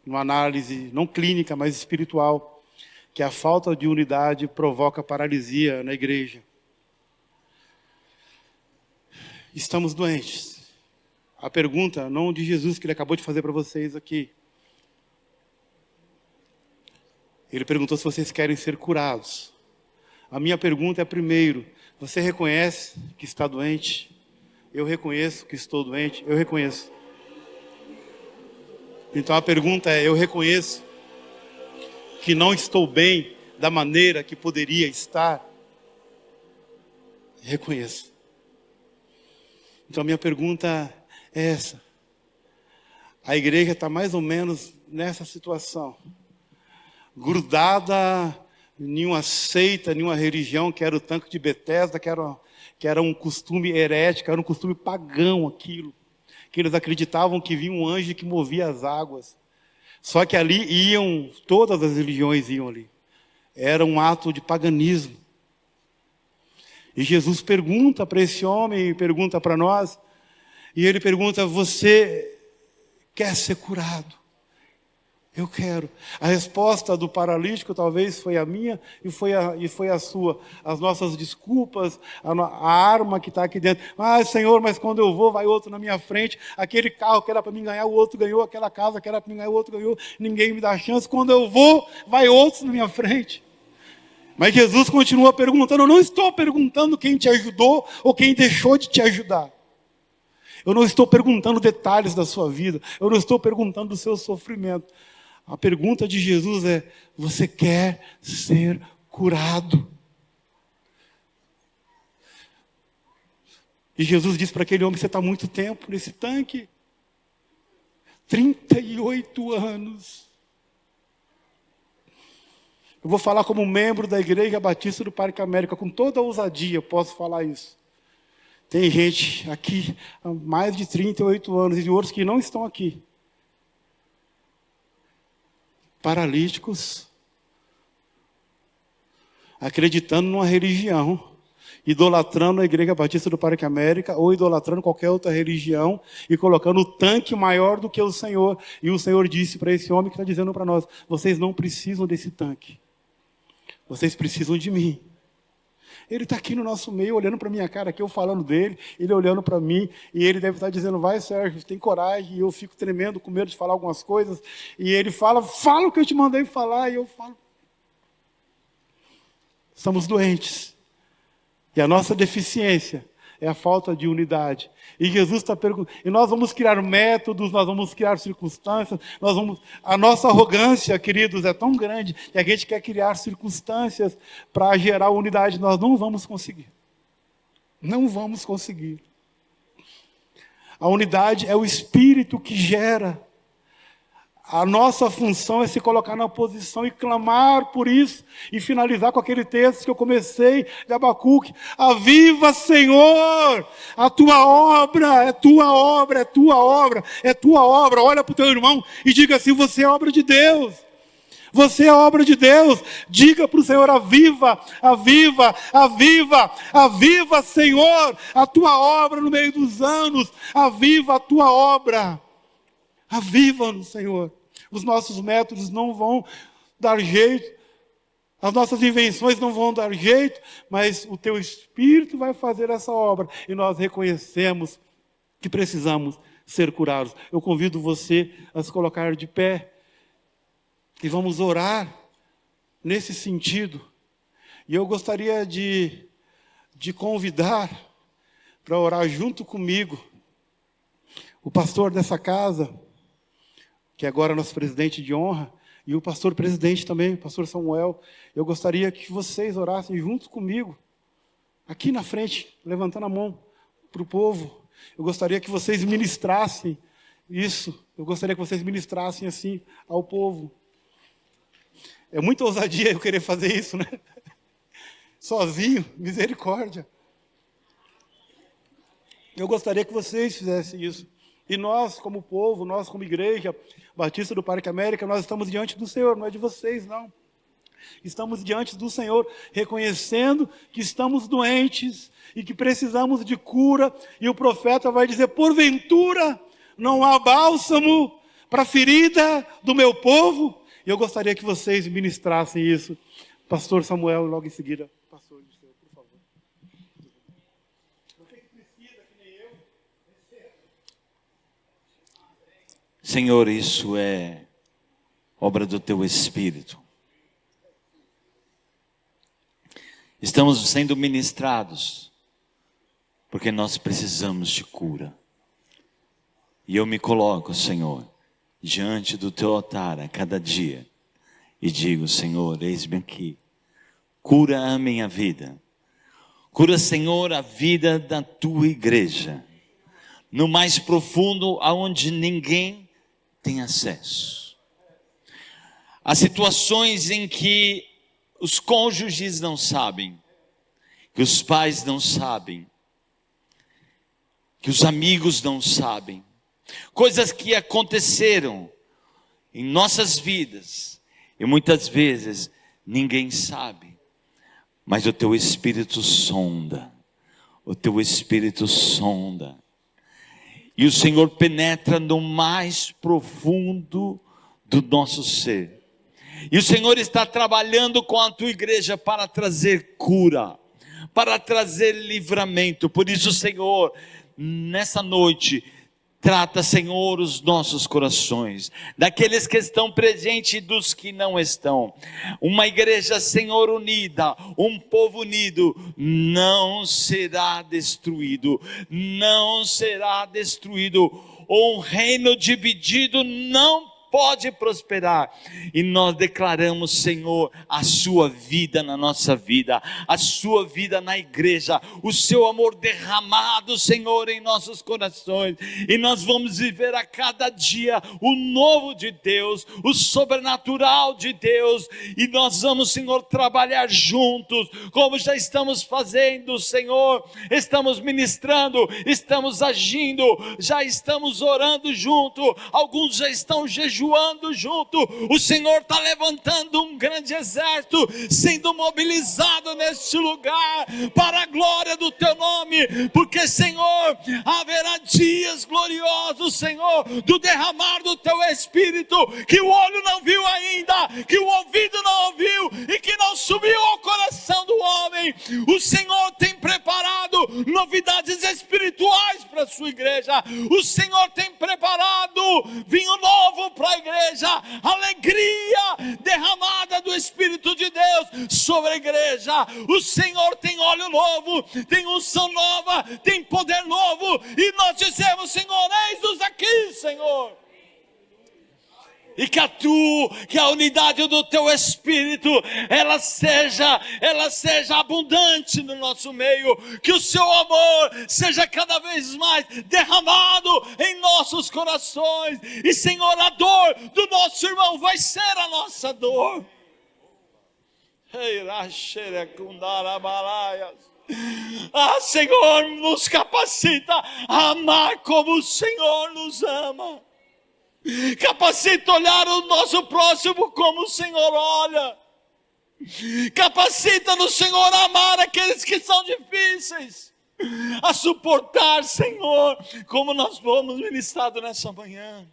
numa análise não clínica, mas espiritual, que a falta de unidade provoca paralisia na igreja. Estamos doentes. A pergunta, não de Jesus, que ele acabou de fazer para vocês aqui. Ele perguntou se vocês querem ser curados. A minha pergunta é, primeiro, você reconhece que está doente? Eu reconheço que estou doente, eu reconheço. Então a pergunta é, eu reconheço que não estou bem da maneira que poderia estar? Reconheço. Então a minha pergunta é essa. A igreja está mais ou menos nessa situação. Grudada em uma seita, em uma religião que era o tanque de Betesda, que era um costume herético, era um costume pagão aquilo. Que eles acreditavam que vinha um anjo que movia as águas. Só que ali iam, todas as religiões iam ali. Era um ato de paganismo. E Jesus pergunta para esse homem, pergunta para nós, e ele pergunta, você quer ser curado? Eu quero. A resposta do paralítico talvez foi a minha e foi a sua. As nossas desculpas, a arma que está aqui dentro. Ah, Senhor, mas quando eu vou, vai outro na minha frente. Aquele carro que era para mim ganhar, o outro ganhou. Aquela casa que era para mim ganhar, o outro ganhou. Ninguém me dá chance. Quando eu vou, vai outro na minha frente. Mas Jesus continua perguntando. Eu não estou perguntando quem te ajudou ou quem deixou de te ajudar. Eu não estou perguntando detalhes da sua vida. Eu não estou perguntando do seu sofrimento. A pergunta de Jesus é, você quer ser curado? E Jesus disse para aquele homem, você está há muito tempo nesse tanque. 38 anos. Eu vou falar como membro da Igreja Batista do Parque América, com toda a ousadia, posso falar isso. Tem gente aqui há mais de 38 anos e outros que não estão aqui. Paralíticos, acreditando numa religião, idolatrando a Igreja Batista do Parque América ou idolatrando qualquer outra religião e colocando o tanque maior do que o Senhor. E o Senhor disse para esse homem que está dizendo para nós, vocês não precisam desse tanque, vocês precisam de mim. Ele está aqui no nosso meio, olhando para a minha cara aqui, eu falando dele, ele olhando para mim, e ele deve estar dizendo, vai Sérgio, tem coragem, e eu fico tremendo, com medo de falar algumas coisas, e ele fala o que eu te mandei falar, e eu falo. Estamos doentes, e a nossa deficiência é a falta de unidade. E Jesus está perguntando, e nós vamos criar métodos, nós vamos criar circunstâncias, a nossa arrogância, queridos, é tão grande, que a gente quer criar circunstâncias para gerar unidade, nós não vamos conseguir. Não vamos conseguir. A unidade é o Espírito que gera. A nossa função é se colocar na posição e clamar por isso. E finalizar com aquele texto que eu comecei de Abacuque. Aviva, Senhor, a tua obra, é tua obra, é tua obra, é tua obra. Olha para o teu irmão e diga assim, você é obra de Deus. Você é a obra de Deus. Diga para o Senhor: aviva, aviva, aviva, aviva, Senhor, a tua obra no meio dos anos. Aviva a tua obra. Aviva-nos, Senhor. Os nossos métodos não vão dar jeito, as nossas invenções não vão dar jeito, mas o teu Espírito vai fazer essa obra. E nós reconhecemos que precisamos ser curados. Eu convido você a se colocar de pé. E vamos orar nesse sentido. E eu gostaria de convidar para orar junto comigo o pastor dessa casa, que agora é nosso presidente de honra, e o pastor presidente também, o pastor Samuel. Eu gostaria que vocês orassem junto comigo, aqui na frente, levantando a mão para o povo. Eu gostaria que vocês ministrassem isso. Eu gostaria que vocês ministrassem assim ao povo. É muita ousadia eu querer fazer isso, né? Sozinho, misericórdia. Eu gostaria que vocês fizessem isso. E nós, como povo, nós como igreja Batista do Parque América, nós estamos diante do Senhor, não é de vocês, não. Estamos diante do Senhor, reconhecendo que estamos doentes e que precisamos de cura. E o profeta vai dizer: porventura não há bálsamo para a ferida do meu povo? E eu gostaria que vocês ministrassem isso. Pastor Samuel, logo em seguida, pastor do Senhor, por favor. Você que precisa, que nem eu, Senhor, isso é obra do teu Espírito. Estamos sendo ministrados porque nós precisamos de cura. E eu me coloco, Senhor, diante do teu altar a cada dia e digo: Senhor, eis-me aqui, cura a minha vida, cura, Senhor, a vida da tua igreja, no mais profundo, aonde ninguém tem acesso. Há situações em que os cônjuges não sabem, que os pais não sabem, que os amigos não sabem, coisas que aconteceram em nossas vidas e muitas vezes ninguém sabe, mas o teu Espírito sonda, o teu Espírito sonda, e o Senhor penetra no mais profundo do nosso ser. E o Senhor está trabalhando com a tua igreja para trazer cura, para trazer livramento. Por isso, Senhor, nessa noite, trata, Senhor, os nossos corações, daqueles que estão presentes e dos que não estão. Uma igreja, Senhor, unida, um povo unido, não será destruído, não será destruído. Um reino dividido não pode prosperar. E nós declaramos, Senhor, a sua vida na nossa vida, a sua vida na igreja, o seu amor derramado, Senhor, em nossos corações. E nós vamos viver a cada dia o novo de Deus, o sobrenatural de Deus. E nós vamos, Senhor, trabalhar juntos, como já estamos fazendo, Senhor. Estamos ministrando, estamos agindo, já estamos orando junto, alguns já estão jejuando junto. O Senhor está levantando um grande exército, sendo mobilizado neste lugar, para a glória do teu nome, porque, Senhor, haverá dias gloriosos, Senhor, do derramar do teu Espírito, que o olho não viu ainda, que o ouvido não ouviu, e que não subiu ao coração do homem. O Senhor tem preparado novidades espirituais para a sua igreja. O Senhor tem preparado vinho novo para a igreja, alegria derramada do Espírito de Deus sobre a igreja. O Senhor tem óleo novo, tem unção nova, tem poder novo, e nós dizemos: Senhor, eis-nos aqui, Senhor. E que a unidade do teu Espírito, ela seja abundante no nosso meio, que o seu amor seja cada vez mais derramado em nossos corações. E, Senhor, a dor do nosso irmão vai ser a nossa dor. Ah, Senhor, nos capacita a amar como o Senhor nos ama. Capacita a olhar o nosso próximo como o Senhor olha. Capacita-nos, Senhor, a amar aqueles que são difíceis, a suportar, Senhor, como nós fomos ministrados nessa manhã.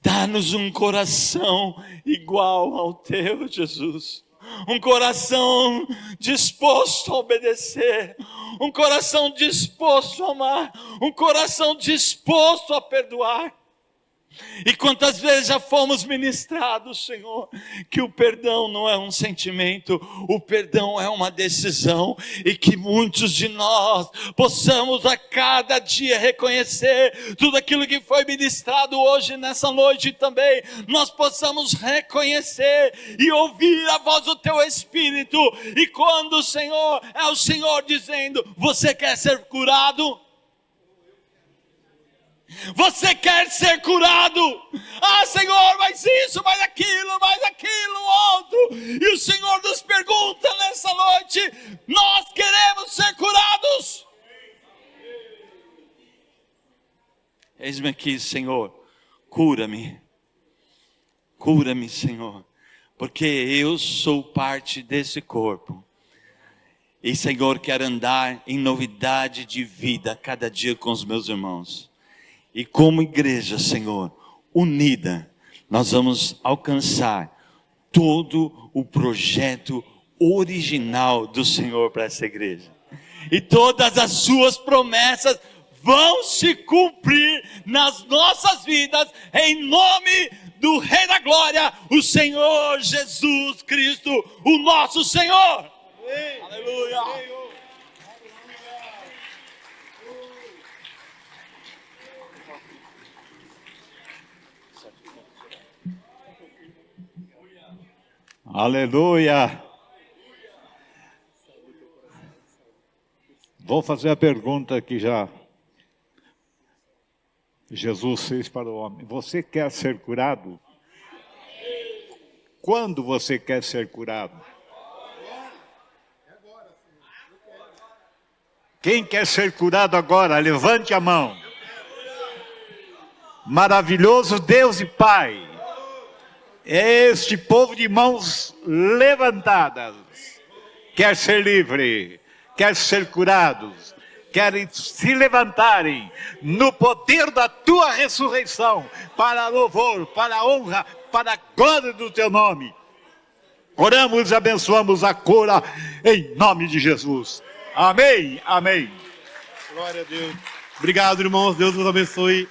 Dá-nos um coração igual ao teu, Jesus. Um coração disposto a obedecer, um coração disposto a amar, um coração disposto a perdoar. E quantas vezes já fomos ministrados, Senhor, que o perdão não é um sentimento, o perdão é uma decisão, e que muitos de nós possamos a cada dia reconhecer tudo aquilo que foi ministrado hoje, nessa noite também, nós possamos reconhecer e ouvir a voz do Teu Espírito, e quando o Senhor, é o Senhor dizendo: você quer ser curado? Você quer ser curado? Ah, Senhor, mas isso, mais aquilo, outro. E o Senhor nos pergunta nessa noite: nós queremos ser curados? Eis-me aqui, Senhor, cura-me, Senhor, porque eu sou parte desse corpo. E, Senhor, quero andar em novidade de vida cada dia com os meus irmãos. E como igreja, Senhor, unida, nós vamos alcançar todo o projeto original do Senhor para essa igreja. E todas as suas promessas vão se cumprir nas nossas vidas, em nome do Rei da Glória, o Senhor Jesus Cristo, o nosso Senhor. Amém. Aleluia. Aleluia. Vou fazer a pergunta que já Jesus fez para o homem. Você quer ser curado? Quando você quer ser curado? Quem quer ser curado agora? Levante a mão. Maravilhoso Deus e Pai, este povo de mãos levantadas quer ser livre, quer ser curados, querem se levantarem no poder da Tua ressurreição, para louvor, para honra, para a glória do Teu nome. Oramos e abençoamos a cura em nome de Jesus. Amém, amém. Glória a Deus. Obrigado, irmãos. Deus nos abençoe.